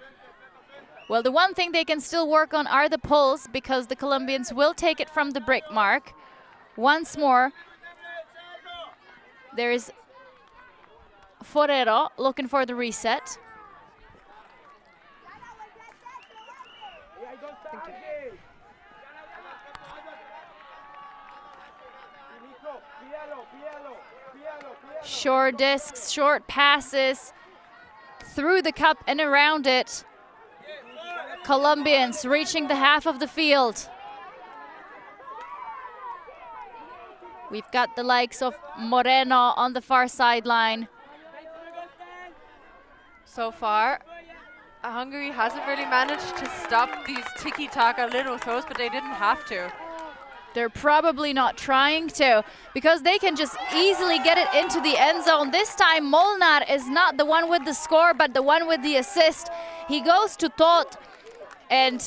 well, the one thing they can still work on are the pulls, because the Colombians will take it from the break mark. Once more, there is Forero looking for the reset. Thank you. Short discs, short passes through the cup and around it. Colombians reaching the half of the field. We've got the likes of Moreno on the far sideline. So far, Hungary hasn't really managed to stop these tiki-taka little throws, but they didn't have to. They're probably not trying to, because they can just easily get it into the end zone. This time Molnar is not the one with the score, but the one with the assist. He goes to Tot, and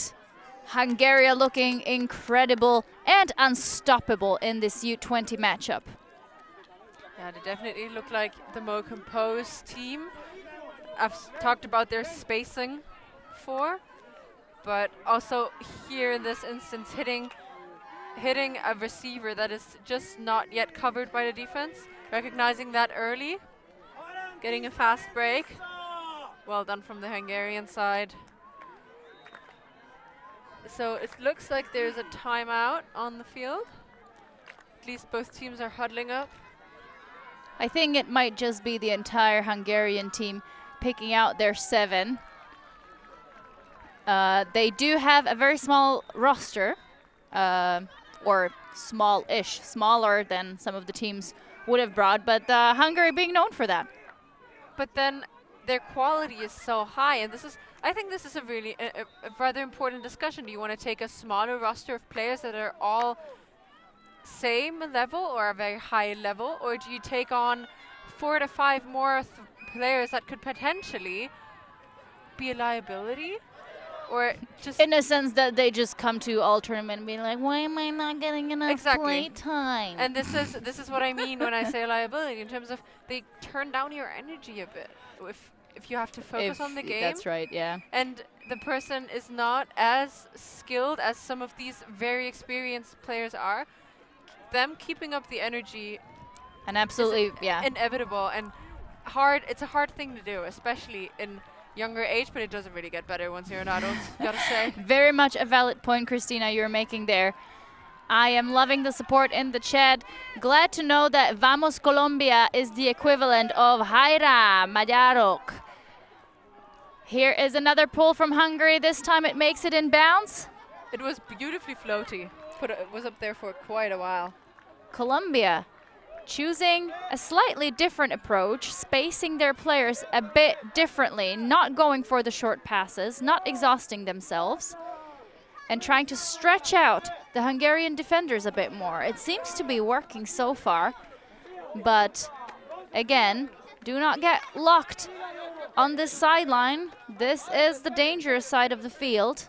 Hungary looking incredible and unstoppable in this U20 matchup. Yeah, they definitely look like the more composed team. I've talked about their spacing before, but also here in this instance, hitting a receiver that is just not yet covered by the defense, recognizing that early, getting a fast break. Well done from the Hungarian side. So it looks like there's a timeout on the field. At least both teams are huddling up. I think it might just be the entire Hungarian team picking out their 7. They do have a very small roster, or small-ish, smaller than some of the teams would have brought, but Hungary being known for that. But then their quality is so high, and I think this is a really a rather important discussion. Do you want to take a smaller roster of players that are all same level or a very high level, or do you take on 4 to 5 more players that could potentially be a liability? Or just in a sense that they just come to all tournament and be like, why am I not getting enough play exactly time? And this is what I mean when I say liability, in terms of they turn down your energy a bit if you have to focus on the game. That's right, yeah. And the person is not as skilled as some of these very experienced players are. Them keeping up the energy, and absolutely, yeah, inevitable and hard. It's a hard thing to do, especially in younger age, but it doesn't really get better once you're an adult, gotta say. Very much a valid point, Christina, you're making there. I am loving the support in the chat. Glad to know that Vamos Colombia is the equivalent of Haira Magyarok. Here is another pull from Hungary. This time it makes it in bounds. It was beautifully floaty, but it was up there for quite a while. Colombia choosing a slightly different approach, spacing their players a bit differently, not going for the short passes, not exhausting themselves, and trying to stretch out the Hungarian defenders a bit more. It seems to be working so far, but again, do not get locked on this sideline. This is the dangerous side of the field.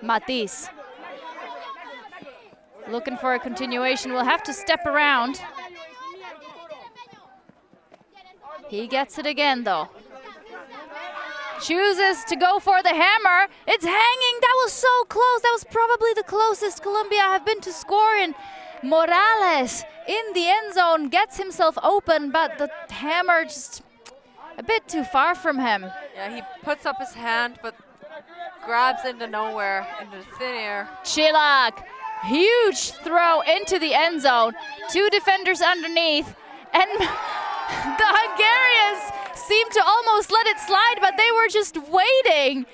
Matisse looking for a continuation. Will have to step around. He gets it again, though. Chooses to go for the hammer. It's hanging. That was so close. That was probably the closest Colombia have been to scoring. Morales in the end zone gets himself open, but the hammer just a bit too far from him. Yeah, he puts up his hand, but grabs into nowhere, into thin air. Chilak, huge throw into the end zone. 2 defenders underneath, and the Hungarians seemed to almost let it slide, but they were just waiting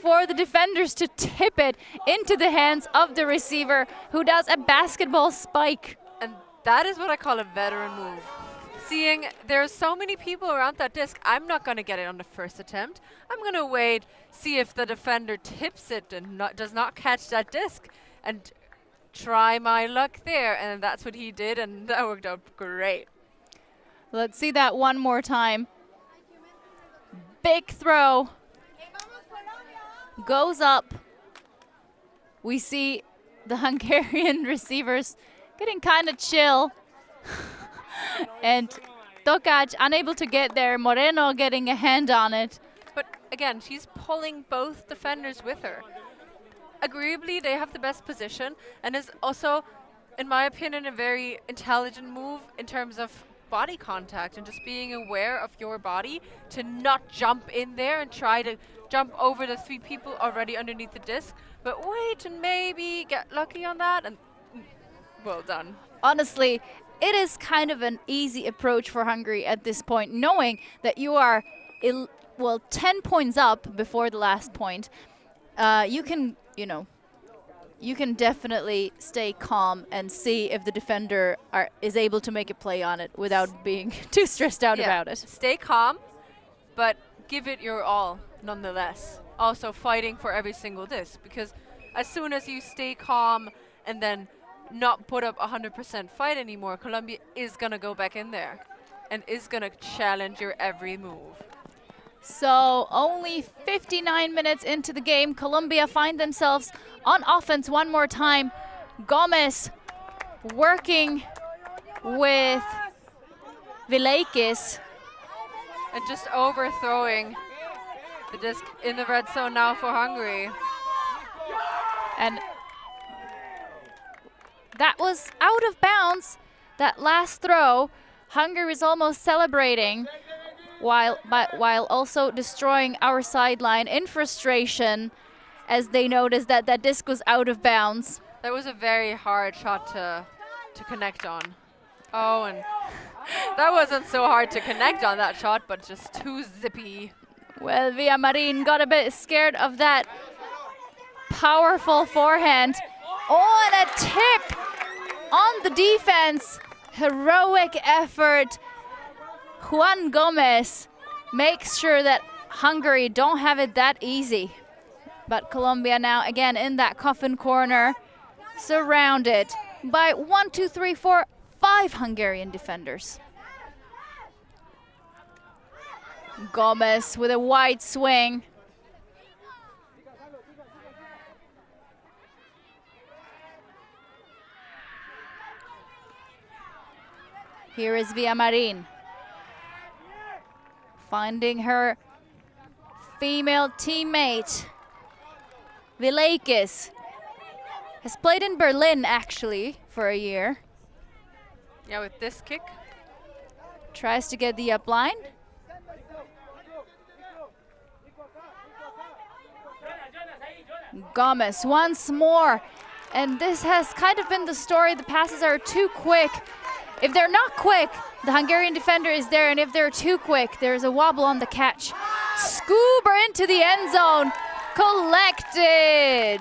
for the defenders to tip it into the hands of the receiver, who does a basketball spike. And that is what I call a veteran move. Seeing there's so many people around that disc, I'm not going to get it on the first attempt. I'm going to wait, see if the defender tips it and does not catch that disc, and try my luck there. And that's what he did, and that worked out great. Let's see that one more time. Big throw. Goes up. We see the Hungarian receivers getting kind of chill. And Tokac unable to get there. Moreno getting a hand on it. But again, she's pulling both defenders with her. Agreeably, they have the best position, and is also, in my opinion, a very intelligent move in terms of body contact and just being aware of your body to not jump in there and try to jump over the 3 people already underneath the disc, but wait and maybe get lucky on that, and well done. Honestly, it is kind of an easy approach for Hungary at this point, knowing that you are 10 points up before the last point. You can definitely stay calm and see if the defender is able to make a play on it without being too stressed out about it. Stay calm, but give it your all nonetheless. Also fighting for every single disc, because as soon as you stay calm and then not put up 100% fight anymore, Colombia is going to go back in there and is going to challenge your every move. So only 59 minutes into the game, Colombia find themselves on offense one more time. Gomez working with Vileikis. And just overthrowing the disc in the red zone now for Hungary. And that was out of bounds, that last throw. Hungary is almost celebrating while also destroying our sideline in frustration as they noticed that that disc was out of bounds. That was a very hard shot to connect on. Oh, and that wasn't so hard to connect on that shot, but just too zippy. Well, Villamarin got a bit scared of that powerful forehand. Oh, and a tip on the defense. Heroic effort. Juan Gomez makes sure that Hungary don't have it that easy. But Colombia now again in that coffin corner, surrounded by 5 Hungarian defenders. Gomez with a wide swing. Here is Villamarin finding her female teammate. Vileikis has played in Berlin actually for a year. Yeah, with this kick. Tries to get the up line. Gomez once more. And this has kind of been the story. The passes are too quick. If they're not quick, the Hungarian defender is there, and if they're too quick, there's a wobble on the catch. Scoober into the end zone. Collected.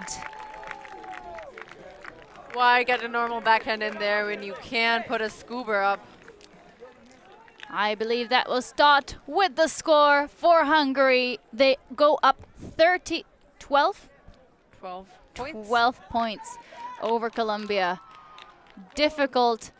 Why get a normal backhand in there when you can put a scoober up? I believe that was Stott with the score for Hungary. They go up 12 points. 12 points over Colombia. Difficult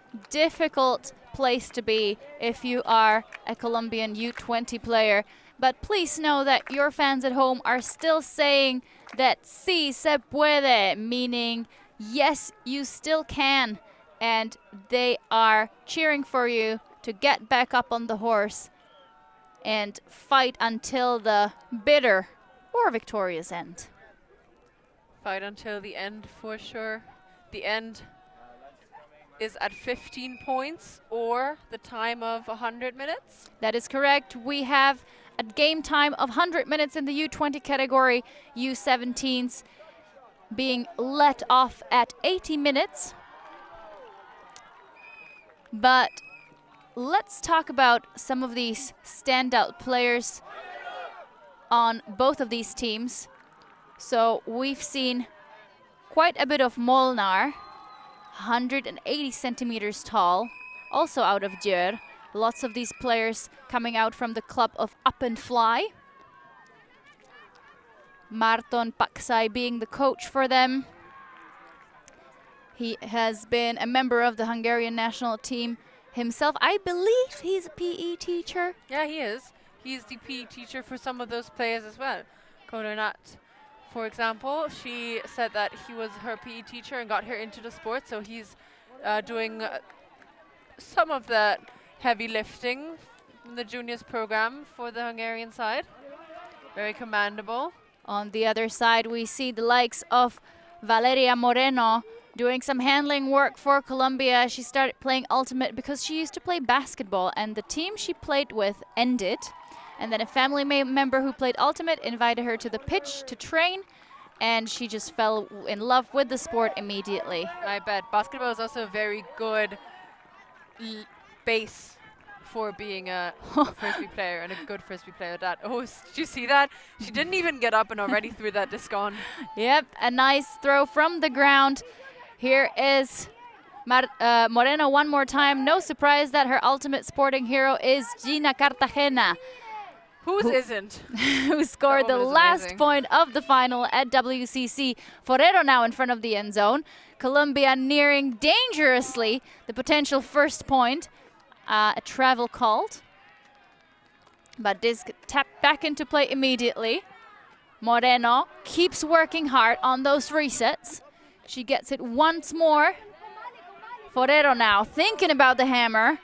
place to be if you are a Colombian U20 player. But please know that your fans at home are still saying that sí se puede, meaning yes, you still can. And they are cheering for you to get back up on the horse and fight until the bitter or victorious end. Fight until the end for sure. The end is at 15 points or the time of 100 minutes. That is correct. We have a game time of 100 minutes in the U20 category, U17s being let off at 80 minutes. But let's talk about some of these standout players on both of these teams. So we've seen quite a bit of Molnar, 180 centimeters tall, also out of Győr. Lots of these players coming out from the club of Up and Fly. Márton Paksai being the coach for them. He has been a member of the Hungarian national team himself. I believe he's a PE teacher. Yeah, he is. He's the PE teacher for some of those players as well. Kodonat, for example, she said that he was her PE teacher and got her into the sport, so he's doing some of the heavy lifting in the juniors program for the Hungarian side. Very commendable. On the other side, we see the likes of Valeria Moreno doing some handling work for Colombia. She started playing ultimate because she used to play basketball, and the team she played with ended. And then a family member who played ultimate invited her to the pitch to train, and she just fell in love with the sport immediately. I bet. Basketball is also a very good base for being a frisbee player, and a good frisbee player at that. Oh, did you see that? She didn't even get up and already threw that disc on. Yep, a nice throw from the ground. Here is Moreno one more time. No surprise that her ultimate sporting hero is Gina Cartagena. Who isn't? Who scored the last point of the final at WCC. Forero now in front of the end zone. Colombia nearing dangerously the potential first point. A travel called. But disc tapped back into play immediately. Moreno keeps working hard on those resets. She gets it once more. Forero now thinking about the hammer.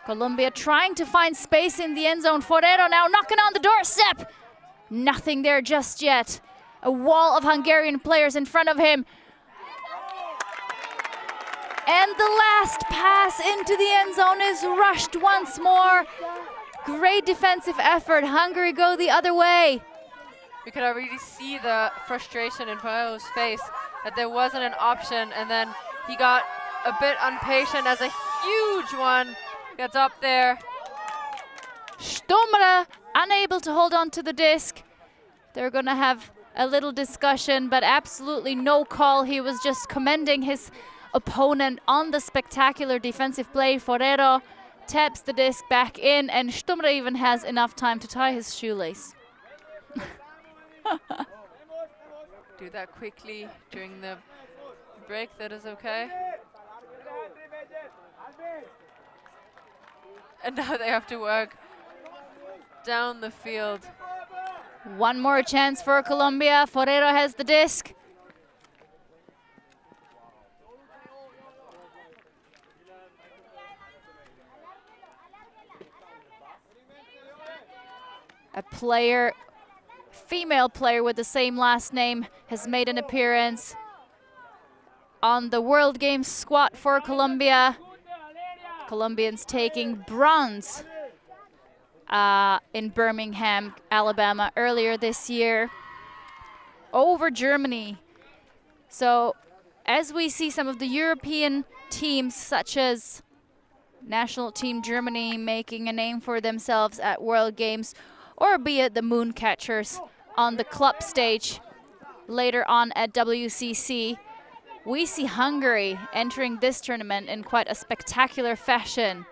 Colombia trying to find space in the end zone. Forero now knocking on the doorstep. Nothing there just yet. A wall of Hungarian players in front of him. And the last pass into the end zone is rushed once more. Great defensive effort. Hungary go the other way. We could already see the frustration in Forero's face that there wasn't an option, and then he got a bit impatient as a huge one gets up there. Stumre unable to hold on to the disc. They're going to have a little discussion, but absolutely no call. He was just commending his opponent on the spectacular defensive play. Forero taps the disc back in, and Stumre even has enough time to tie his shoelace. Do that quickly during the break, that is okay. And now they have to work down the field. One more chance for Colombia. Forero has the disc. A player, female player with the same last name, has made an appearance on the World Games squad for Colombia. Colombians taking bronze in Birmingham, Alabama earlier this year over Germany. So as we see some of the European teams such as national team Germany making a name for themselves at World Games, or be it the Mooncatchers on the club stage later on at WCC, we see Hungary entering this tournament in quite a spectacular fashion.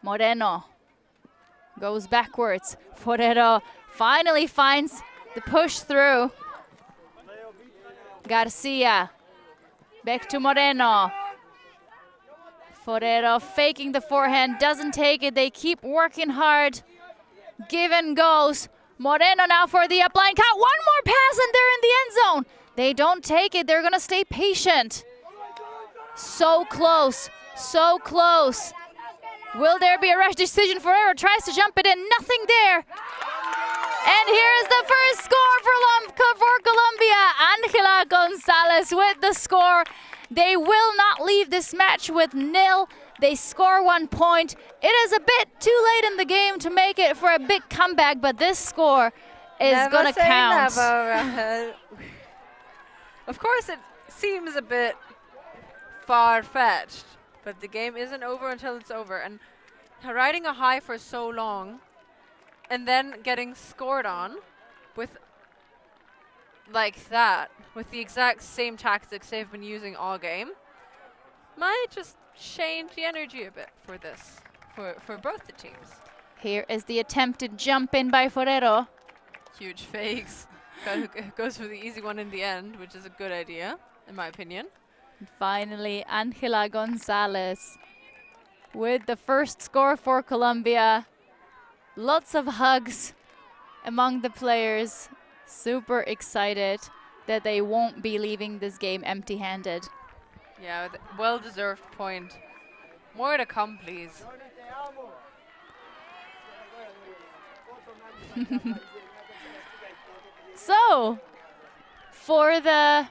Moreno goes backwards. Forero finally finds the push through. Garcia back to Moreno. Forero faking the forehand, doesn't take it. They keep working hard. Give and goes. Moreno now for the upline cut. One more pass and they're in the end zone. They don't take it. They're going to stay patient. So close. So close. Will there be a rash decision? Forero tries to jump it in. Nothing there. And here is the first score for Colombia. Angela Gonzalez with the score. They will not leave this match with nil. They score 1 point. It is a bit too late in the game to make it for a big comeback, but this score is going to count. Never. Of course, it seems a bit far-fetched, but the game isn't over until it's over. And riding a high for so long and then getting scored on with like that, with the exact same tactics they've been using all game, might just change the energy a bit for this, for both the teams. Here is the attempted jump in by Forero. Huge fakes. Goes for the easy one in the end, which is a good idea, in my opinion. And finally, Angela Gonzalez with the first score for Colombia. Lots of hugs among the players. Super excited that they won't be leaving this game empty-handed. Yeah, well-deserved point. More to come, please. So, For the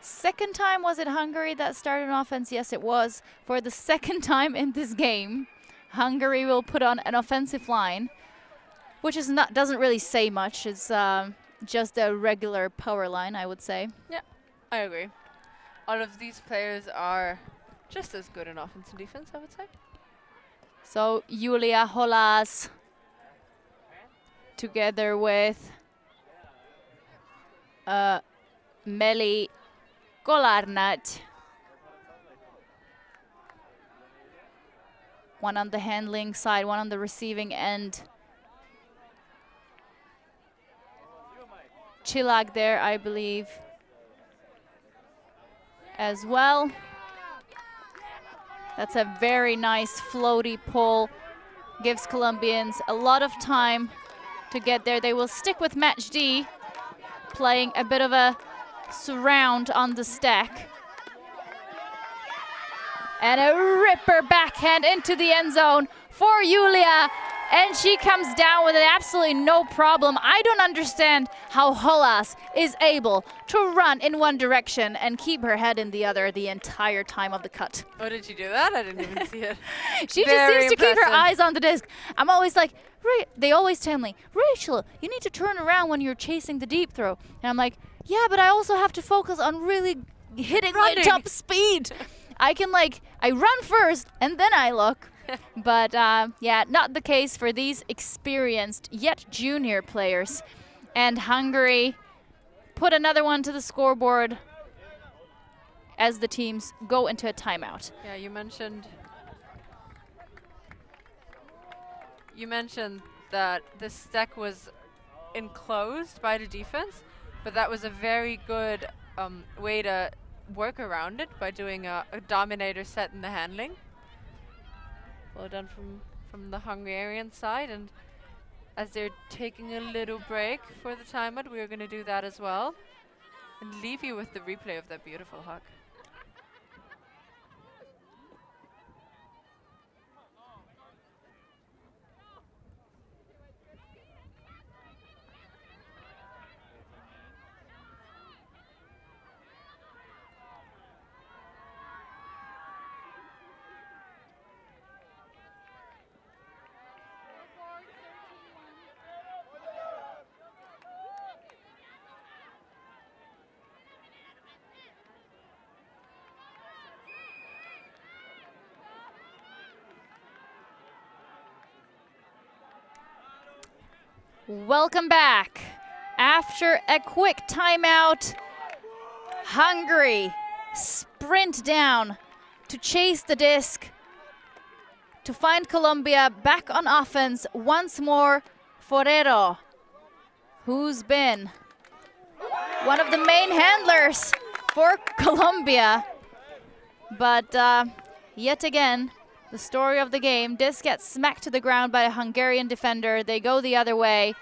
second time, was it Hungary that started an offense? Yes, it was. For the second time in this game, Hungary will put on an offensive line, which is doesn't really say much. It's just a regular power line, I would say. Yeah, I agree. All of these players are just as good in offense and defense, I would say. So Julia Holas together with Meli Kolarnat. One on the handling side, one on the receiving end. Chilag there, I believe, as well. That's a very nice floaty pull. Gives Colombians a lot of time to get there. They will stick with match D, playing a bit of a surround on the stack. And a ripper backhand into the end zone for Julia. And she comes down with it absolutely no problem. I don't understand how Holas is able to run in one direction and keep her head in the other the entire time of the cut. Oh, did she do that? I didn't even see it. She just seems to keep her eyes on the disc. I'm always like, they always tell me, Rachel, you need to turn around when you're chasing the deep throw. And I'm like, yeah, but I also have to focus on really hitting my top speed. I run first and then I look. But yeah, not the case for these experienced yet junior players. And Hungary put another one to the scoreboard as the teams go into a timeout. Yeah, you mentioned that the stack was enclosed by the defense, but that was a very good way to work around it by doing a dominator set in the handling. Well done from the Hungarian side, and as they're taking a little break for the timeout, we're going to do that as well and leave you with the replay of that beautiful hug. Welcome back. After a quick timeout, Hungary sprint down to chase the disc, to find Colombia back on offense once more. Forero, who's been one of the main handlers for Colombia. But yet again, the story of the game, disc gets smacked to the ground by a Hungarian defender. They go the other way.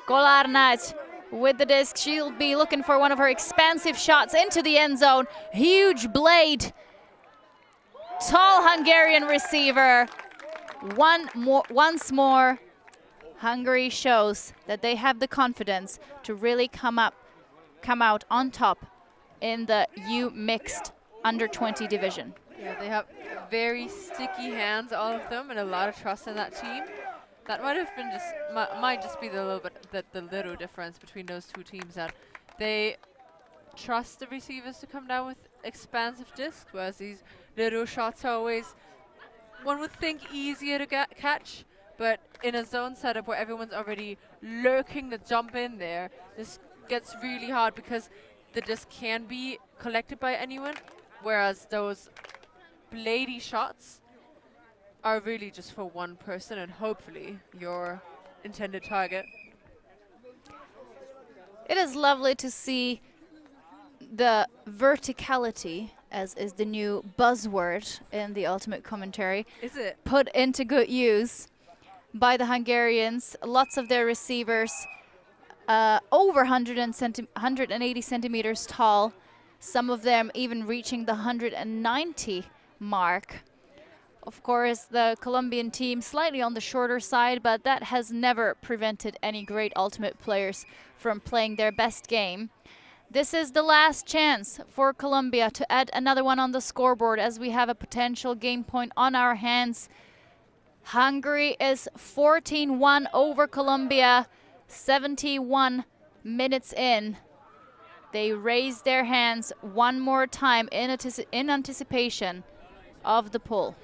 Kolarnat with the disc. She'll be looking for one of her expansive shots into the end zone. Huge blade. Tall Hungarian receiver. Once more, Hungary shows that they have the confidence to really come out on top in the U mixed under 20 division. Yeah, they have very sticky hands, all of them, and a lot of trust in that team. That might have been might just be the little difference between those two teams, that they trust the receivers to come down with expansive discs, whereas these little shots are always, one would think, easier to catch, but in a zone setup where everyone's already lurking to jump in there, this gets really hard because the disc can be collected by anyone, whereas those blady shots are really just for one person and hopefully your intended target. It is lovely to see the verticality, as is the new buzzword in the Ultimate Commentary, is it put into good use by the Hungarians. Lots of their receivers over 180 centimeters tall, some of them even reaching the 190 mark. Of course, the Colombian team slightly on the shorter side, but that has never prevented any great ultimate players from playing their best game. This is the last chance for Colombia to add another one on the scoreboard as we have a potential game point on our hands. Hungary is 14-1 over Colombia, 71 minutes in. They raise their hands one more time in anticipation of the pull.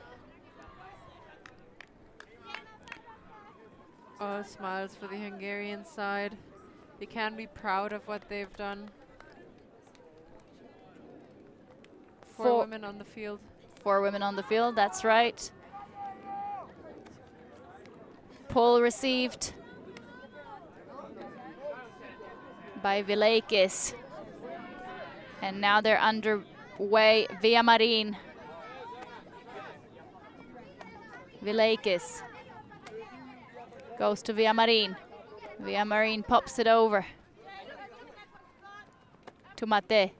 Oh, smiles for the Hungarian side. They can be proud of what they've done. Four women on the field. 4 women on the field, that's right. Pull received by Vileikis. And now they're underway via Marin. Vileikis goes to Via Marin. Via Marin pops it over to Mate.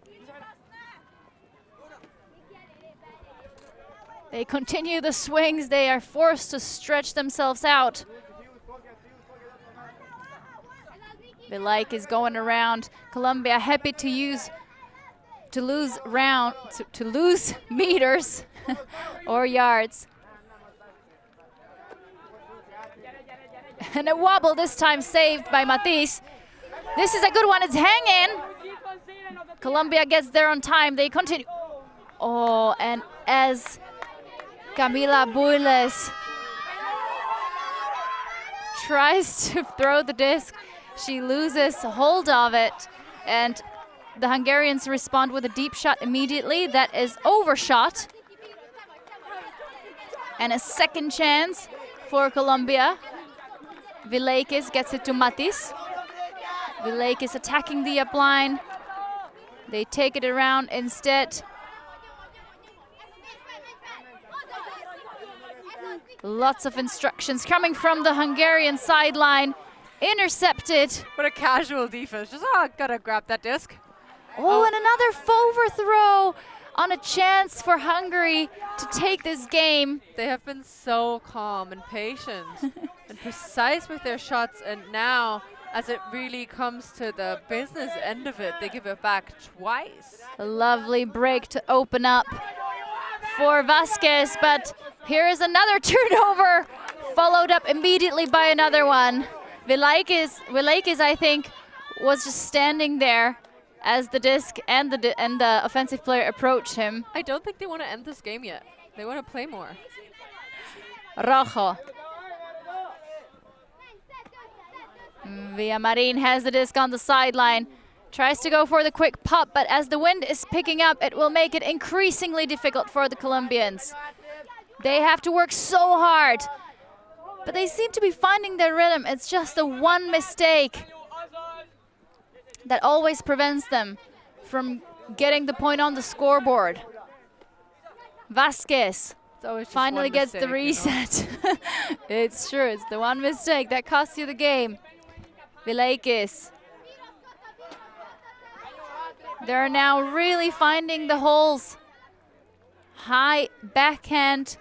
They continue the swings. They are forced to stretch themselves out. Vileikis is going around. Colombia happy to lose meters or yards. And a wobble this time saved by Matisse. This is a good one, it's hanging. Colombia gets there on time, they continue. Oh, and as Camila Builes tries to throw the disc, she loses hold of it, and the Hungarians respond with a deep shot immediately. That is overshot. And a second chance for Colombia. Vileikis gets it to Matis. Vileikis attacking the upline. They take it around instead. Lots of instructions coming from the Hungarian sideline. Intercepted. What a casual defense. Just, gotta grab that disc. Oh, and another overthrow on a chance for Hungary to take this game. They have been so calm and patient and precise with their shots, and now as it really comes to the business end of it, they give it back twice. A lovely break to open up for Vasquez, but here is another turnover, followed up immediately by another one. Vileikis, I think, was just standing there as the disc and the offensive player approached him. I don't think they want to end this game yet. They want to play more. Rojo. Via Marin has the disc on the sideline. Tries to go for the quick pop, but as the wind is picking up, it will make it increasingly difficult for the Colombians. They have to work so hard, but they seem to be finding their rhythm. It's just the one mistake that always prevents them from getting the point on the scoreboard. Vasquez finally gets the reset. It's true, it's the one mistake that costs you the game. Vileikis. They're now really finding the holes. High backhand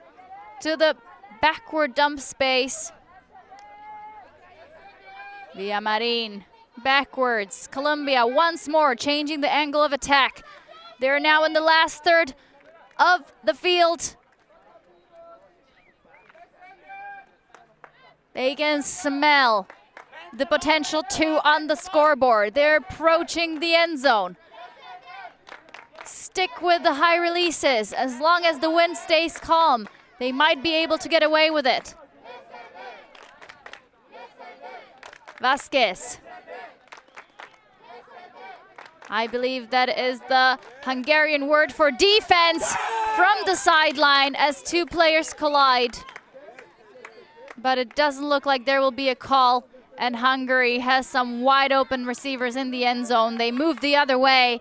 to the backward dump space. Via Marin. Backwards. Colombia once more changing the angle of attack. They're now in the last third of the field. They can smell the potential 2 on the scoreboard. They're approaching the end zone. Stick with the high releases. As long as the wind stays calm, they might be able to get away with it. Vasquez. I believe that is the Hungarian word for defense from the sideline as 2 players collide. But it doesn't look like there will be a call, and Hungary has some wide open receivers in the end zone. They move the other way.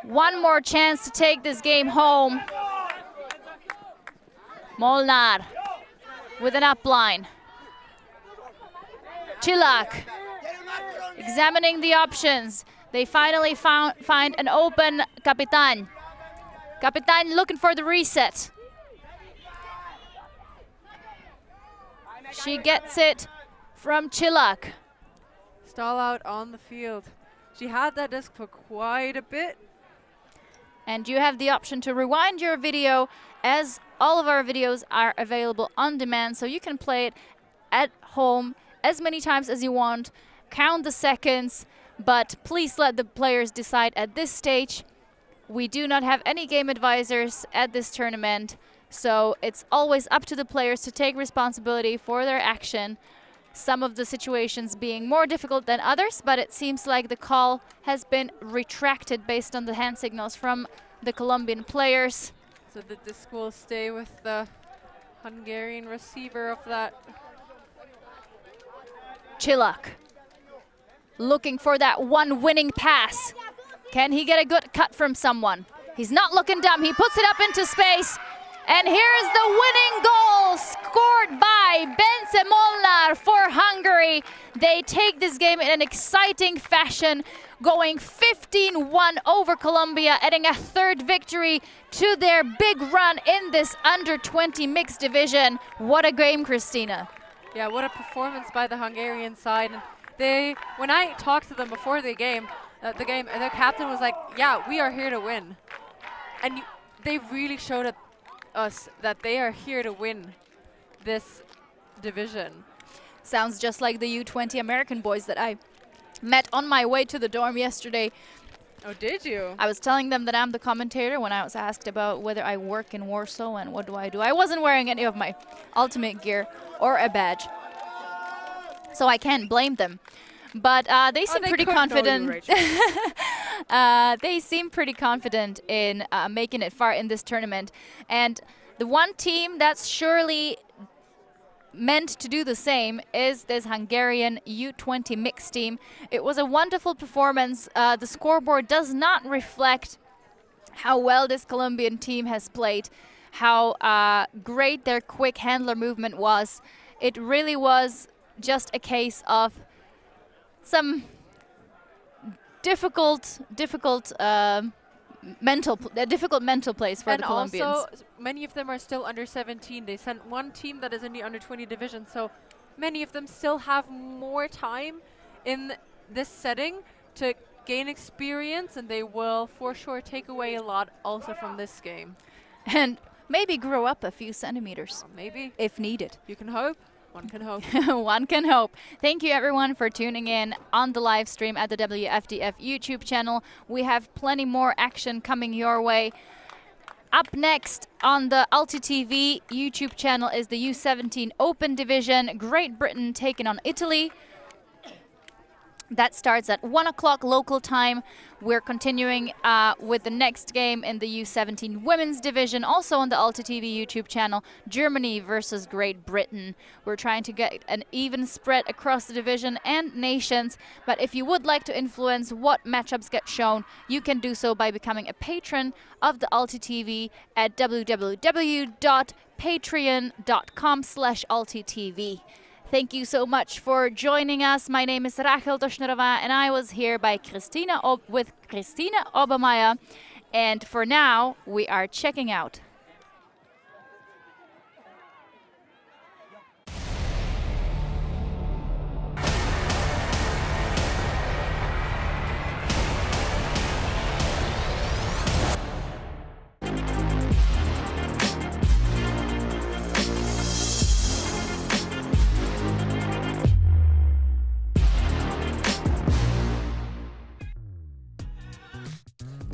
One more chance to take this game home. Molnar with an upline. Chilak examining the options. They finally find an open Capitan. Capitan looking for the reset. She gets it from Chilak. Stall out on the field. She had that disc for quite a bit. And you have the option to rewind your video, as all of our videos are available on demand, so you can play it at home as many times as you want, count the seconds, but please let the players decide at this stage. We do not have any game advisors at this tournament, so it's always up to the players to take responsibility for their action. Some of the situations being more difficult than others, but it seems like the call has been retracted based on the hand signals from the Colombian players. So the disc will stay with the Hungarian receiver of that. Chilak looking for that one winning pass. Can he get a good cut from someone? He's not looking dumb. He puts it up into space. And here's the winning goal scored by Bence Molnar for Hungary. They take this game in an exciting fashion, going 15-1 over Colombia, adding a third victory to their big run in this under-20 mixed division. What a game, Christina. Yeah, what a performance by the Hungarian side. And when I talked to them before the game, their captain was like, yeah, we are here to win. And they really showed us that they are here to win this division. Sounds just like the U20 American boys that I met on my way to the dorm yesterday. Oh, did you? I was telling them that I'm the commentator when I was asked about whether I work in Warsaw and what do I do. I wasn't wearing any of my ultimate gear or a badge, so I can't blame them. But they seem pretty confident. They seem pretty confident in making it far in this tournament. And the one team that's surely meant to do the same is this Hungarian U20 mixed team. It was a wonderful performance. The scoreboard does not reflect how well this Colombian team has played, how great their quick handler movement was. It really was just a case of some difficult mental plays for the Colombians. And also, many of them are still under 17. They sent one team that is in the under 20 division, so many of them still have more time in this setting to gain experience, and they will for sure take away a lot also from this game. And maybe grow up a few centimeters. Maybe. If needed. You can hope. One can hope. One can hope. Thank you everyone for tuning in on the live stream at the WFDF YouTube channel. We have plenty more action coming your way. Up next on the Alti TV YouTube channel is the U17 Open Division. Great Britain taking on Italy. That starts at 1 o'clock local time. We're continuing with the next game in the U17 Women's Division, also on the Alta TV YouTube channel, Germany versus Great Britain. We're trying to get an even spread across the division and nations, but if you would like to influence what matchups get shown, you can do so by becoming a patron of the Alta TV at www.patreon.com/AltiTV. Thank you so much for joining us. My name is Rachel Toshnerova, and I was here with Christina Obermeier. And for now, we are checking out.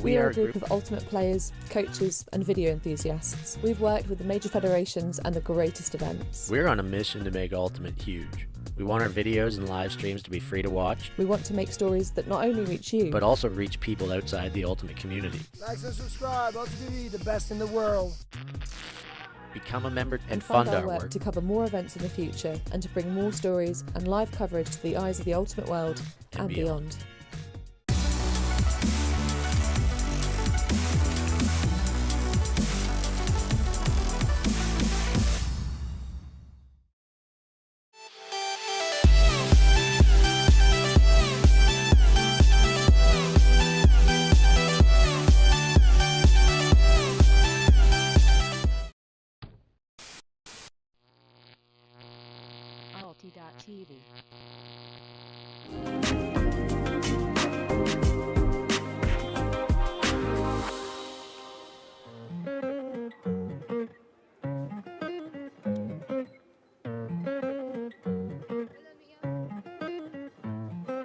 We are a group of ultimate players, coaches and video enthusiasts. We've worked with the major federations and the greatest events. We're on a mission to make Ultimate huge. We want our videos and live streams to be free to watch. We want to make stories that not only reach you, but also reach people outside the Ultimate community. Like and subscribe, Ultra TV, the best in the world. Become a member and fund our our work to cover more events in the future and to bring more stories and live coverage to the eyes of the Ultimate world and beyond. TV.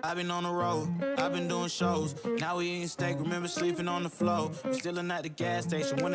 I've been on the road, I've been doing shows. Now we eating steak, remember sleeping on the floor. We stillin' at the gas station when